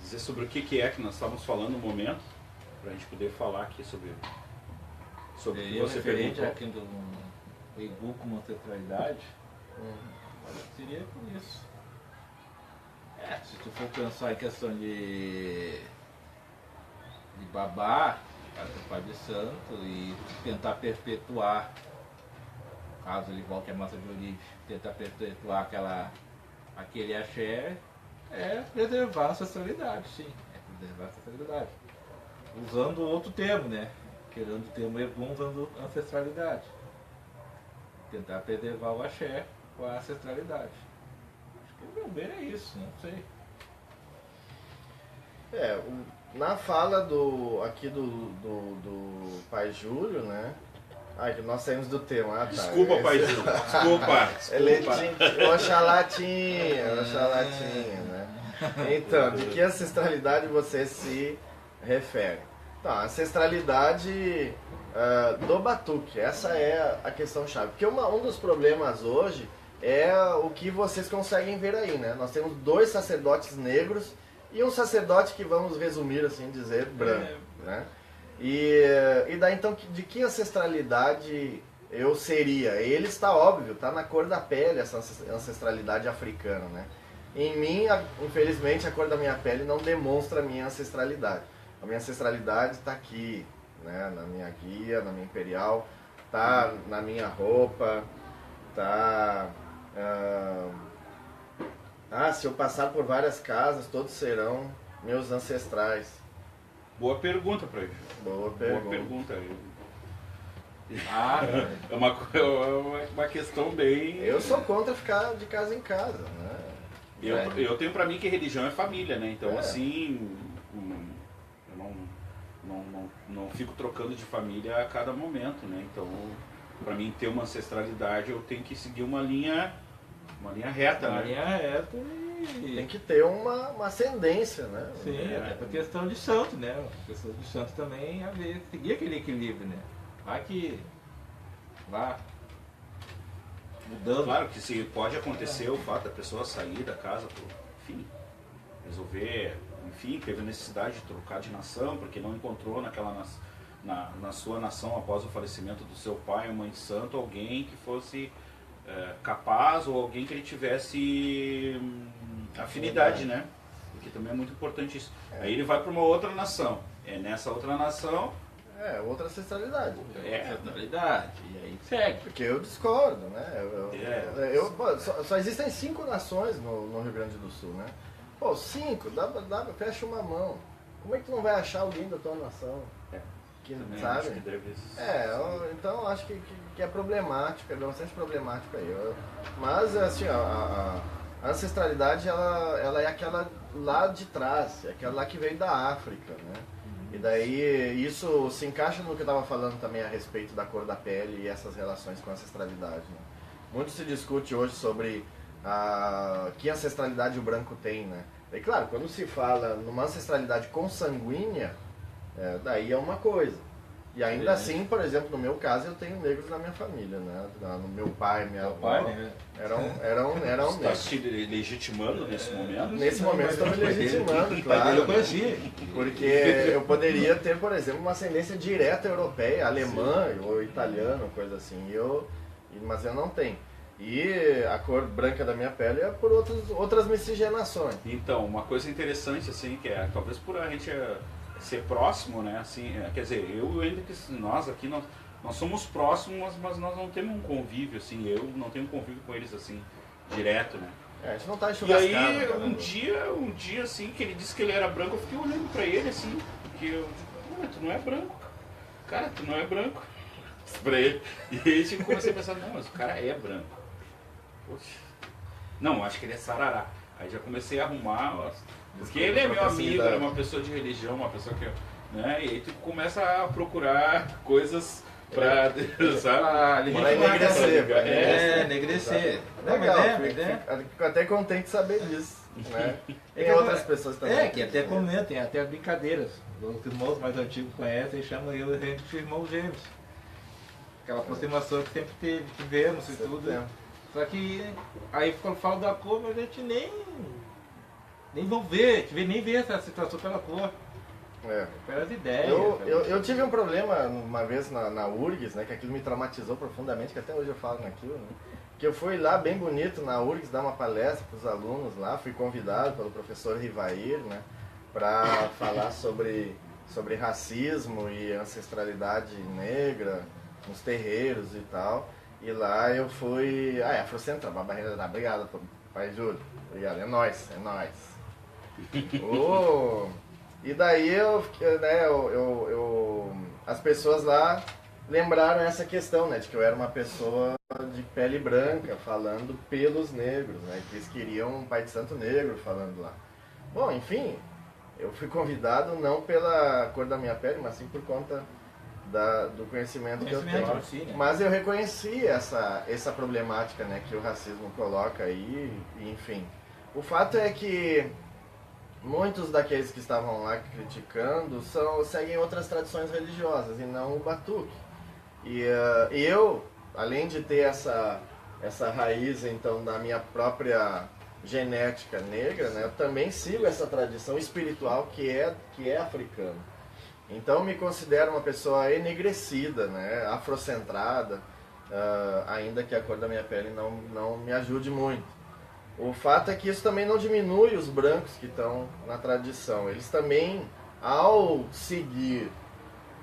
S3: dizer sobre o que é que nós estávamos falando no momento, para a gente poder falar aqui sobre o que você perguntou.
S2: Aqui do Igu como ancestralidade, seria com isso. Se tu for pensar em questão de babá, o pai de santo, e tentar perpetuar, caso ele volte à massa de origem, tentar perpetuar aquele axé, é preservar a ancestralidade, sim. É preservar a ancestralidade. Usando outro termo, né? Querendo o termo Egum, usando ancestralidade. Tentar preservar o axé com a ancestralidade. Acho que o meu ver é isso, não sei.
S1: Na fala aqui do Pai Júlio, né? Ai, que nós saímos do tema. Tá.
S3: Desculpa, Pai Júlio. Desculpa.
S1: Oxalatinha, né? Então, de que ancestralidade você se refere? Então, a ancestralidade do batuque. Essa é a questão chave. Porque um dos problemas hoje é o que vocês conseguem ver aí, né? Nós temos 2 sacerdotes negros e um sacerdote que, vamos resumir assim, dizer, branco, né? E daí então, de que ancestralidade eu seria? Ele está óbvio, está na cor da pele, essa ancestralidade africana, né? Em mim, infelizmente, a cor da minha pele não demonstra a minha ancestralidade. A minha ancestralidade está aqui, né? Na minha guia, na minha imperial, está na minha roupa, está... se eu passar por várias casas, todos serão meus ancestrais.
S3: Boa pergunta para ele.
S1: Boa
S3: pergunta. É uma questão bem...
S1: Eu sou contra ficar de casa em casa, né?
S3: Eu tenho para mim que religião é família, né? Então, assim, eu não fico trocando de família a cada momento, né? Então, para mim ter uma ancestralidade, eu tenho que seguir uma linha reta, né?
S2: Uma linha reta e...
S1: Tem que ter uma ascendência, né?
S2: Sim, até por questão de santo, né? A questão de santo também a ver, seguir aquele equilíbrio, né? Vai mudando.
S3: Claro que se pode acontecer o fato da pessoa sair da casa, enfim, resolver, enfim, teve necessidade de trocar de nação, porque não encontrou na sua nação, após o falecimento do seu pai ou mãe de santo, alguém que fosse capaz, ou alguém que ele tivesse afinidade, né? Porque também é muito importante isso. Aí ele vai para uma outra nação. Nessa outra nação...
S1: outra ancestralidade.
S2: Ancestralidade. E aí segue.
S1: Porque eu discordo, né? Só existem 5 nações no Rio Grande do Sul, né? 5, fecha uma mão. Como é que tu não vai achar alguém da tua nação? Sabe?
S3: Acho que deve...
S1: Então acho que é problemático, é bastante problemático aí. Mas assim, a ancestralidade ela é aquela lá de trás, aquela lá que veio da África, né? E daí isso se encaixa no que eu estava falando também a respeito da cor da pele e essas relações com a ancestralidade, né? Muito se discute hoje sobre que ancestralidade o branco tem, né? E claro, quando se fala numa ancestralidade consanguínea, daí é uma coisa. E ainda assim, por exemplo, no meu caso, eu tenho negros na minha família, né? No meu pai, minha avó, eram
S3: Está
S1: negros.
S3: se legitimando nesse momento?
S1: Nesse momento estou me legitimando,
S2: Eu
S1: claro.
S2: conhecia.
S1: Porque eu poderia ter, por exemplo, uma ascendência direta europeia, alemã ou italiana, coisa assim. Mas eu não tenho. E a cor branca da minha pele é por outras miscigenações.
S3: Então, uma coisa interessante, assim, que é, talvez por a gente ser próximo, né, assim, quer dizer, eu e o Henrique, nós aqui, nós somos próximos, mas nós não temos um convívio, assim, eu não tenho um convívio com eles, assim, direto, né.
S1: A gente não tá
S3: E
S1: enxugascado.
S3: aí,
S1: cara,
S3: um dia, assim, que ele disse que ele era branco, eu fiquei olhando pra ele, assim, porque eu digo, tu não é branco, cara, tu não é branco, pra ele. E aí eu comecei a pensar, não, mas o cara é branco. Poxa. Não, acho que ele é sarará. Aí já comecei a arrumar, porque ele é meu amigo, é uma pessoa de religião, uma pessoa que, né, e aí tu começa a procurar coisas pra, sabe?
S1: Pra enegrecer.
S2: Enegrecer.
S1: Legal, fico até contente de saber disso, né? Tem outras pessoas também.
S2: Que até comentam, tem até brincadeiras. Os irmãos mais antigos conhecem e chamam eu e de irmãos gêmeos. Aquela aproximação que sempre tivemos e tudo. Só que aí quando falo da cor, a gente nem vão ver, nem vê essa situação pela cor. Pelas ideias.
S1: Eu tive um problema uma vez na URGS, né, que aquilo me traumatizou profundamente, que até hoje eu falo naquilo, né, que eu fui lá bem bonito na URGS dar uma palestra para os alunos lá, fui convidado pelo professor Rivair, né, para falar sobre racismo e ancestralidade negra nos terreiros e tal. E lá eu fui... Afrocentral, Barbarreira da Obrigado, pai Júlio. Obrigado, é nóis. E daí as pessoas lá lembraram essa questão, né? De que eu era uma pessoa de pele branca, falando pelos negros, né? Que eles queriam um pai de santo negro falando lá. Bom, enfim, eu fui convidado não pela cor da minha pele, mas sim por conta do conhecimento que eu tenho.
S2: Sim, né?
S1: Mas eu reconheci essa problemática, né, que o racismo coloca aí, enfim. O fato é que muitos daqueles que estavam lá criticando seguem outras tradições religiosas e não o batuque. E eu, além de ter essa raiz, então, da minha própria genética negra, né, eu também sigo essa tradição espiritual que é africana. Então me considero uma pessoa enegrecida, né, afrocentrada, ainda que a cor da minha pele não me ajude muito. O fato é que isso também não diminui os brancos que estão na tradição. Eles também, ao seguir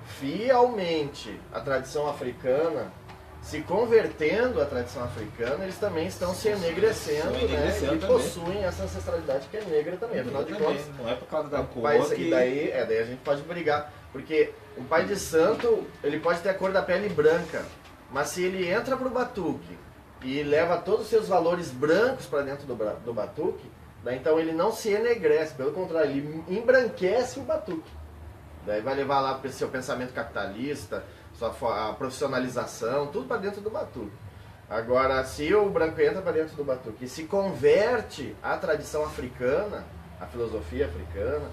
S1: fielmente a tradição africana, se convertendo à tradição africana, eles também estão se enegrecendo, né, e possuem essa ancestralidade que é negra também. Afinal de contas,
S2: não é por causa da cor
S1: e daí a gente pode brigar. Porque um pai de santo, ele pode ter a cor da pele branca, mas se ele entra pro batuque e leva todos os seus valores brancos para dentro do batuque, daí então ele não se enegrece, pelo contrário, ele embranquece o batuque. Daí vai levar lá o seu pensamento capitalista, a profissionalização, tudo para dentro do batuque. Agora, se o branco entra para dentro do batuque e se converte à tradição africana, à filosofia africana,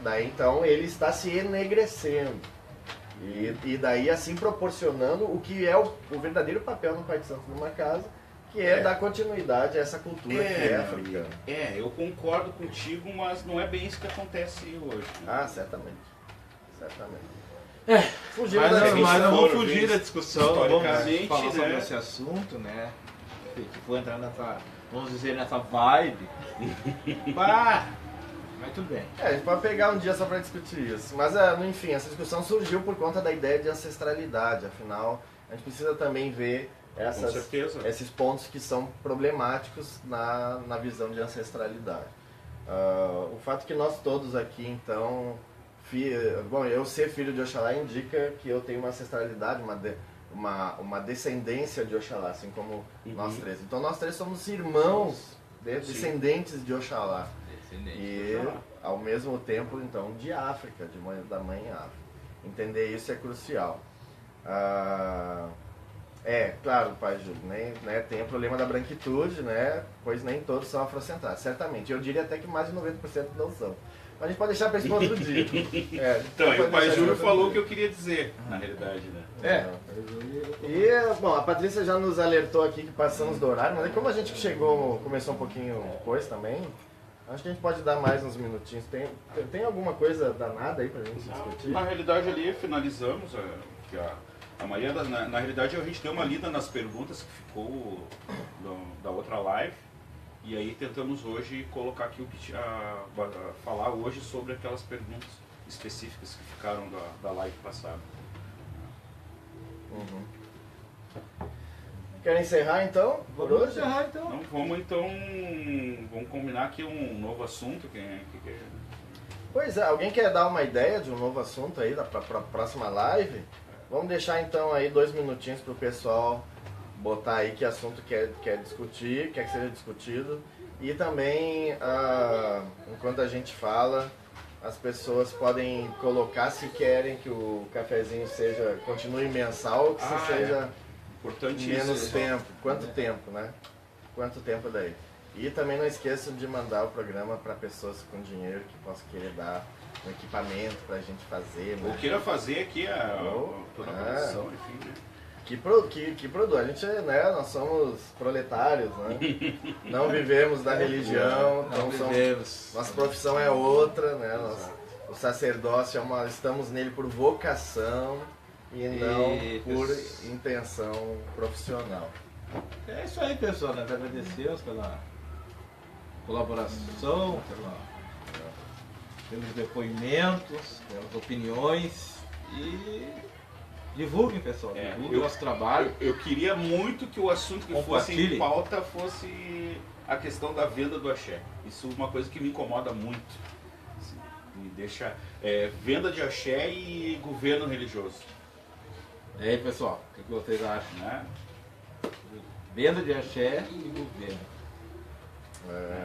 S1: daí então ele está se enegrecendo. E daí assim proporcionando o que é o verdadeiro papel no pai de santo numa casa, que é dar continuidade a essa cultura que é africana.
S3: Eu concordo contigo, mas não é bem isso que acontece hoje.
S1: Certamente.
S2: Mas não vamos fugir da discussão, não vamos falar sobre
S3: né?
S2: esse assunto, né? Que for entrar vamos dizer, nessa vibe. Mas tudo bem.
S1: A gente pode pegar um dia só para discutir isso. Mas, enfim, essa discussão surgiu por conta da ideia de ancestralidade. Afinal, a gente precisa também ver esses pontos que são problemáticos na visão de ancestralidade. O fato que nós todos aqui, então... eu ser filho de Oxalá indica que eu tenho uma ancestralidade, uma descendência de Oxalá, assim como nós três. Então nós três somos irmãos, descendentes de Oxalá. E ao mesmo tempo, então, de África, da mãe África. Entender isso é crucial. Claro, pai Júlio, né, tem o problema da branquitude, né, pois nem todos são afrocentrados, certamente. Eu diria até que mais de 90% não são. Mas a gente pode deixar para esse outro dia.
S3: Então, o pai Júlio falou o que eu queria dizer, na realidade, né?
S1: E, bom, a Patrícia já nos alertou aqui que passamos do horário, mas como a gente começou um pouquinho depois também, acho que a gente pode dar mais uns minutinhos. Tem alguma coisa danada aí pra gente discutir?
S3: Na realidade, ali finalizamos que a maioria na realidade, a gente deu uma lida nas perguntas que ficou da outra live. E aí tentamos hoje colocar aqui falar hoje sobre aquelas perguntas específicas que ficaram da live passada.
S1: Querem encerrar então?
S2: Vamos encerrar então.
S3: Vamos combinar aqui um novo assunto.
S1: Pois é, alguém quer dar uma ideia de um novo assunto aí para a próxima live? Vamos deixar então aí 2 minutinhos para o pessoal botar aí que assunto quer discutir, quer que seja discutido. E também, enquanto a gente fala, as pessoas podem colocar se querem que o cafezinho continue mensal ou que seja menos tempo. Quanto tempo, né? Quanto tempo daí? E também não esqueçam de mandar o programa para pessoas com dinheiro que possam querer dar um equipamento para a gente fazer.
S3: Ou
S1: né?
S3: queira fazer aqui toda a produção, enfim, né?
S1: Que produz. A gente, né, nós somos proletários, né? Não vivemos da religião, então nossa profissão é outra, né? O sacerdócio estamos nele por vocação e não por intenção profissional.
S2: É isso aí, pessoal. Nós agradecemos pela colaboração, pelos depoimentos, pelas opiniões e divulguem, pessoal. Divulguem o nosso trabalho.
S3: Eu queria muito que o assunto que fosse em pauta fosse a questão da venda do axé. Isso é uma coisa que me incomoda muito. Assim, me deixa... venda de axé e governo religioso.
S2: E aí, pessoal, o que vocês acham, né? Venda de axé e governo.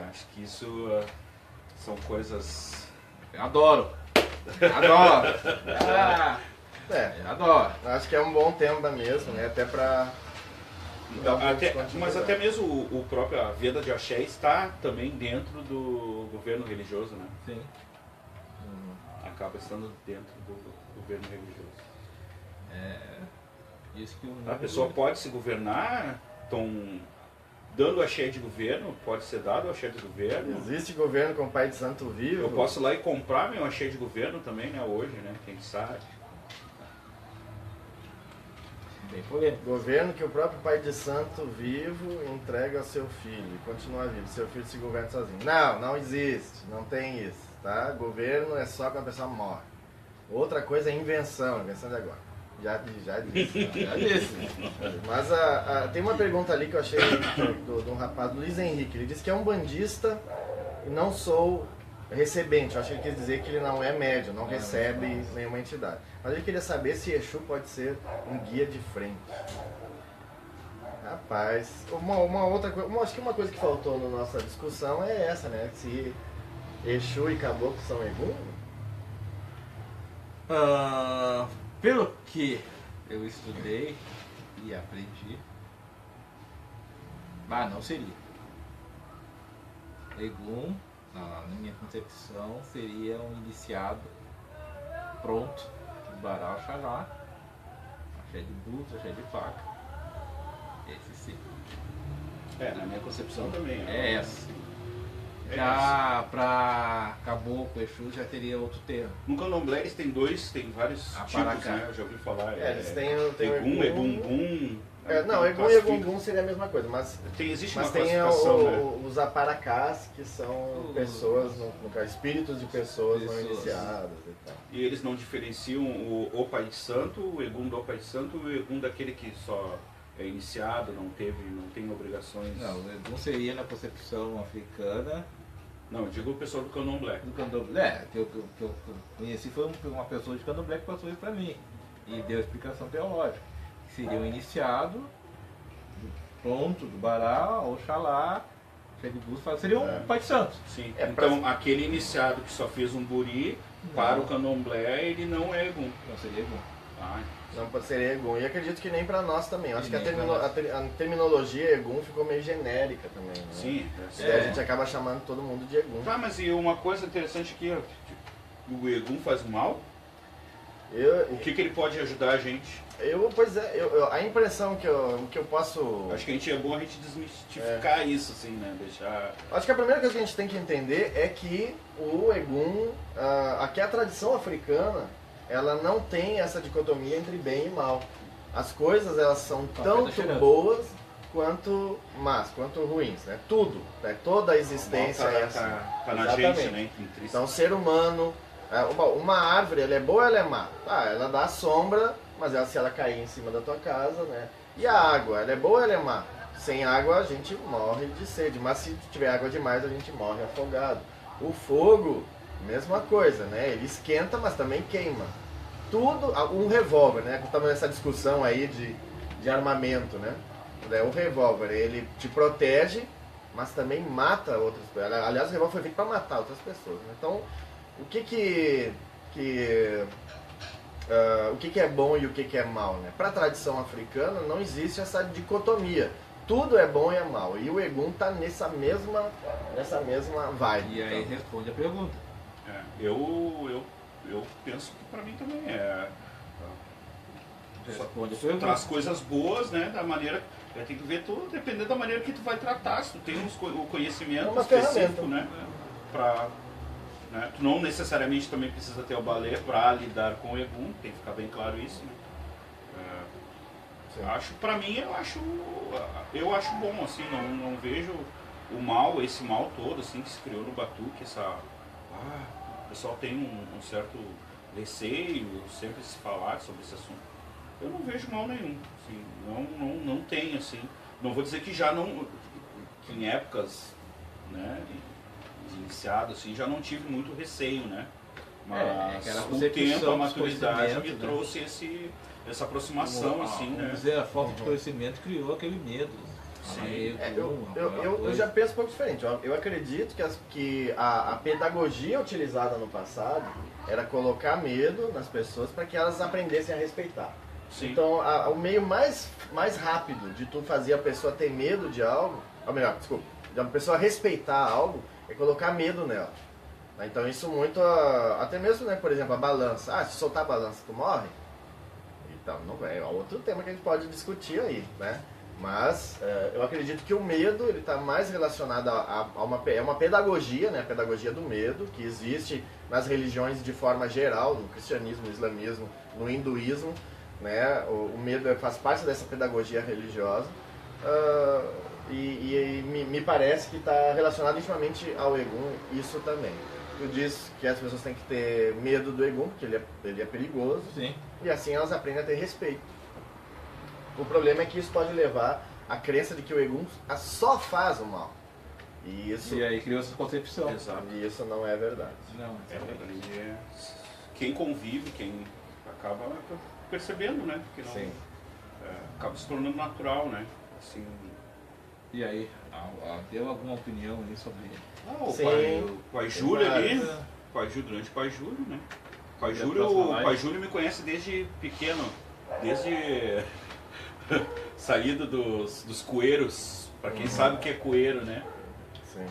S3: Acho que isso são coisas...
S2: Eu adoro! Adoro!
S1: Acho que é um bom tema mesmo, né? Até para...
S3: Mas até mesmo o próprio a venda de axé está também dentro do governo religioso, né?
S2: Sim.
S3: Acaba estando dentro do governo religioso.
S2: Isso que
S3: a pessoa pode se governar, estão dando axé de governo, pode ser dado axé de governo.
S1: Existe governo com pai de santo vivo.
S3: Eu posso ir lá e comprar meu axé de governo também, né? Hoje, né? Quem sabe.
S2: Bem polêmico.
S1: Governo que o próprio pai de santo vivo entrega ao seu filho e continua vivo. Seu filho se governa sozinho. Não existe. Não tem isso, tá? Governo é só quando a pessoa morre. Outra coisa é invenção de agora. Já disse. Mas tem uma pergunta ali que eu achei de um rapaz, do Luiz Henrique. Ele disse que é um bandista e não sou recebente. Eu acho que ele quis dizer que ele não é médium, não recebe nenhuma entidade. Mas ele queria saber se Exu pode ser um guia de frente. Rapaz, uma outra coisa, acho que uma coisa que faltou na nossa discussão é essa, né? Se Exu e Caboclo são Egum?
S2: Pelo que eu estudei e aprendi, não seria. Egum, na minha concepção, seria um iniciado pronto, de Bará Oxalá, axé de búzio, axé de faca. Esse sim.
S3: Na minha concepção também.
S2: É essa. Já para Caboclo, Exu, já teria outro termo.
S3: No Candomblé eles tem vários tipos, né? Eu já ouvi falar.
S1: Eles têm
S3: Egum, Egungun.
S1: Egum e Egungun seria a mesma coisa, mas
S3: existe
S1: uma
S3: classificação,
S1: os aparacás, que são pessoas, no caso, espíritos de pessoas não iniciadas e tal.
S3: E eles não diferenciam o Pai de Santo, o Egum do Pai de Santo, o Egum daquele que só é iniciado, não tem obrigações.
S2: Não, o Egum seria na concepção africana.
S3: Não, eu digo o pessoal do Candomblé.
S2: Do Candomblé, que eu conheci foi uma pessoa de Candomblé que passou isso para mim e deu a explicação teológica. Que seria um iniciado pronto do Bará, Oxalá, Pé de búzio seria um pai de santo.
S3: Sim.
S1: É,
S3: Então, aquele iniciado que só fez um buri, para o candomblé, ele não é Egum.
S2: Não seria bom.
S3: Ah,
S1: Não pode ser Egum. E acredito que nem pra nós também. Eu acho que a,
S2: Nem pra nós.
S1: a terminologia Egum ficou meio genérica também. Né?
S3: sim.
S1: E aí a gente acaba chamando todo mundo de Egum.
S3: Tá, mas e uma coisa interessante aqui, ó, o Egum faz mal? O que ele pode ajudar a gente?
S1: Pois é, a impressão que eu posso...
S3: Acho que é bom a gente desmistificar isso, assim, né? Deixar...
S1: Acho que a primeira coisa que a gente tem que entender é que o Egum, aqui a tradição africana, ela não tem essa dicotomia entre bem e mal. As coisas, elas são tanto boas quanto más, quanto ruins, né? Tudo, né? Toda a existência é assim.
S3: Tá na gente, né?
S1: Então, o ser humano, uma árvore, ela é boa ou ela é má? Ela dá sombra, mas se ela cair em cima da tua casa, né? E a água, ela é boa ou ela é má? Sem água a gente morre de sede, mas se tiver água demais a gente morre afogado. O fogo, mesma coisa, né? Ele esquenta, mas também queima. Tudo, um revólver, né? Estamos nessa discussão aí de armamento, né? O revólver, ele te protege, mas também mata outras pessoas. Aliás, o revólver foi feito para matar outras pessoas, né? Então, o que é bom e o que é mal, né? Para a tradição africana não existe essa dicotomia. Tudo é bom e é mal. E o Egum tá nessa mesma vibe.
S2: E aí responde a pergunta.
S3: Eu penso que pra mim também
S2: Responde a pergunta.
S3: traz coisas boas, né? Da maneira. Tem que ver tudo, dependendo da maneira que tu vai tratar. Se tu tem o conhecimento
S1: uma
S3: específico,
S1: ferramenta.
S3: né? Tu não necessariamente também precisa ter o balé para lidar com o Egum, tem que ficar bem claro isso, né? Pra mim, eu acho bom, assim, não vejo o mal, esse mal todo, assim, que se criou no Batuque, o pessoal tem um certo receio, sempre se falar sobre esse assunto. Eu não vejo mal nenhum, assim, não tem, assim, não vou dizer que que em épocas, né, de iniciado, assim, já não tive muito receio, né, mas com o tempo, a maturidade me trouxe essa aproximação, assim, né.
S2: Vamos dizer, a falta de conhecimento criou aquele medo.
S3: Sim.
S1: Eu já penso um pouco diferente. Eu acredito que a pedagogia utilizada no passado era colocar medo nas pessoas para que elas aprendessem a respeitar.
S3: Sim.
S1: Então, o meio mais rápido de tu fazer a pessoa ter medo de algo, ou melhor, desculpa, de uma pessoa respeitar algo, é colocar medo nela. Então, isso muito, até mesmo, né, por exemplo, a balança. Se soltar a balança, tu morre? Então, não é outro tema que a gente pode discutir aí, né? Mas eu acredito que o medo ele está mais relacionado a uma pedagogia, né? A pedagogia do medo, que existe nas religiões de forma geral, no cristianismo, no islamismo, no hinduísmo, né? O medo faz parte dessa pedagogia religiosa e me parece que está relacionado intimamente ao Egum isso também. Tu diz que as pessoas têm que ter medo do Egum, porque ele é perigoso.
S2: Sim.
S1: E assim elas aprendem a ter respeito. O problema é que isso pode levar à crença de que o Egum só faz o mal.
S2: E aí criou essa concepção.
S3: Exato.
S1: E isso não é verdade.
S2: Não,
S3: Quem convive, quem acaba percebendo, né? Porque não,
S1: Sim.
S3: acaba se tornando natural, né? Assim,
S2: E aí, deu alguma opinião ali sobre
S3: o pai Júlio ali, durante o pai Júlio, né? O pai Júlio me conhece desde pequeno, desde saída dos coeiros, para quem sabe o que é coeiro, né?
S1: Sim.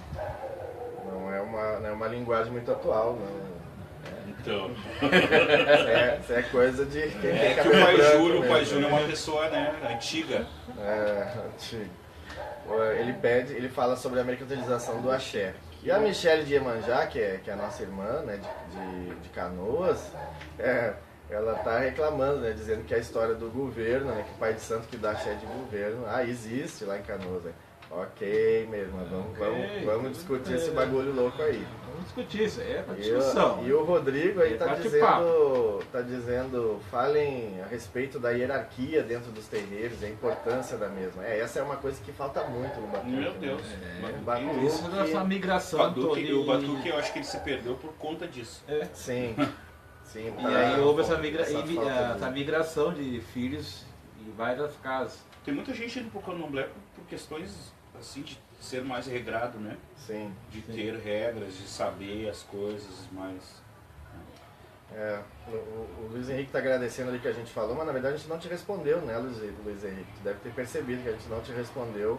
S1: Não é uma linguagem muito atual, não.
S3: Então.
S1: Isso é coisa de quem tem
S3: Que
S1: cabelo
S3: o pai Júlio é uma pessoa, né, antiga.
S1: Antigo. Ele fala sobre a mercantilização do axé. E a Michele de Iemanjá, que é a nossa irmã, né, de Canoas, ela está reclamando, né, dizendo que a história do governo, né, que o pai de santo que dá axé de governo, existe lá em Canoas. Né? Ok, meu irmão, vamos discutir esse bagulho louco aí.
S2: Vamos discutir isso, é uma discussão.
S1: E o Rodrigo aí tá dizendo, falem a respeito da hierarquia dentro dos terreiros, a importância da mesma. Essa é uma coisa que falta muito no Batuque.
S3: Meu Deus.
S2: Isso dessa migração.
S3: O Batuque, eu acho que ele se perdeu por conta disso.
S1: Sim. Sim.
S2: E aí houve essa migração de filhos em várias casas.
S3: Tem muita gente indo pro candomblé por questões assim, de ser mais regrado, né?
S1: Sim.
S3: De ter regras, de saber as coisas mais...
S1: O Luiz Henrique está agradecendo ali que a gente falou, mas na verdade a gente não te respondeu, né, Luiz Henrique? Tu deve ter percebido que a gente não te respondeu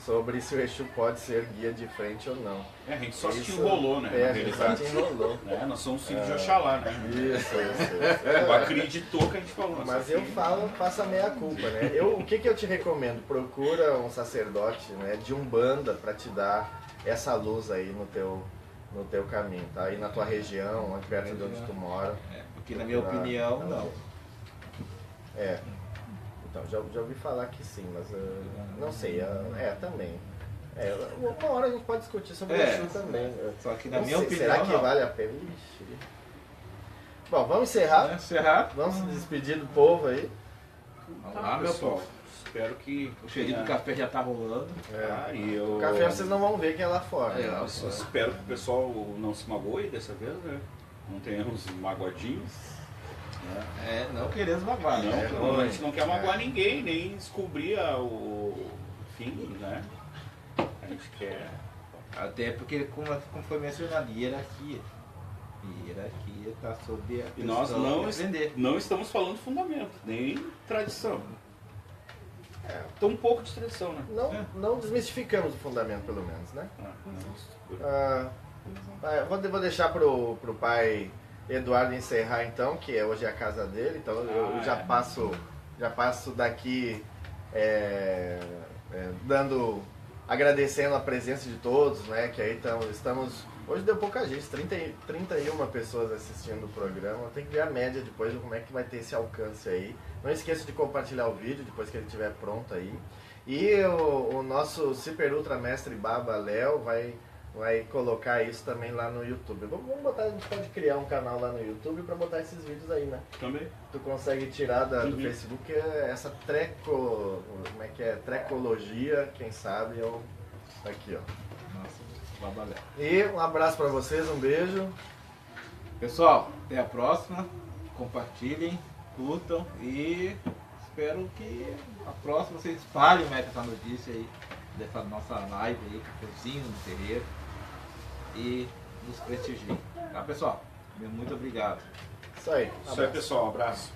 S1: sobre se o Exu pode ser guia de frente ou não.
S3: A gente só se enrolou, né?
S1: A gente só te enrolou.
S3: Nós somos filhos de Oxalá, né?
S1: Isso.
S3: Tu acreditou que a gente falou.
S1: Mas eu falo, faça a meia culpa, né? O que eu te recomendo? Procura um sacerdote, né, de Umbanda para te dar essa luz aí no teu caminho, tá? Aí na tua região, perto de onde tu mora.
S2: Porque na minha opinião, não.
S1: Então, já ouvi falar que sim, mas não sei, também. Uma hora a gente pode discutir sobre isso também.
S2: Só que na
S1: não
S2: minha
S1: sei,
S2: opinião,
S1: será que
S2: não.
S1: vale a pena? Ixi. Bom, vamos encerrar? Vamos se despedir do povo aí.
S2: Vamos lá, meu
S3: pessoal.
S2: povo.
S3: Espero que...
S2: O cheirinho do café já tá rolando.
S1: O café vocês não vão ver que é lá fora.
S3: Eu espero que o pessoal não se magoe dessa vez, né? Não tenhamos magoadinhos.
S2: Não queremos magoar,
S3: A gente não quer magoar ninguém, nem descobrir o fim, né? A gente quer...
S2: Até porque, como foi mencionado, hierarquia. Hierarquia está sob a
S3: E nós não estamos falando fundamento, nem tradição. Tem um pouco de tradição, né?
S1: Não desmistificamos o fundamento, pelo menos, né? Vou deixar pro pai Eduardo encerrar então, que hoje é a casa dele, então eu já passo daqui agradecendo a presença de todos, né? Que aí estamos. Hoje deu pouca gente, 31 pessoas assistindo o programa. Tem que ver a média depois de como é que vai ter esse alcance aí. Não esqueça de compartilhar o vídeo depois que ele estiver pronto aí. E o nosso Super Ultra Mestre Baba Léo vai colocar isso também lá no YouTube. Vamos botar, a gente pode criar um canal lá no YouTube para botar esses vídeos aí, né?
S3: Também.
S1: Tu consegue tirar do Facebook essa trecologia, quem sabe, aqui, ó.
S2: Nossa, Baba Léo.
S1: E um abraço para vocês, um beijo.
S2: Pessoal, até a próxima. Compartilhem, curtam e espero que a próxima vocês espalhem mais essa notícia aí dessa nossa live aí, cafezinho no terreiro, e nos prestigiem. Tá, pessoal? Muito obrigado.
S1: Isso aí.
S3: Isso aí, pessoal. Um abraço.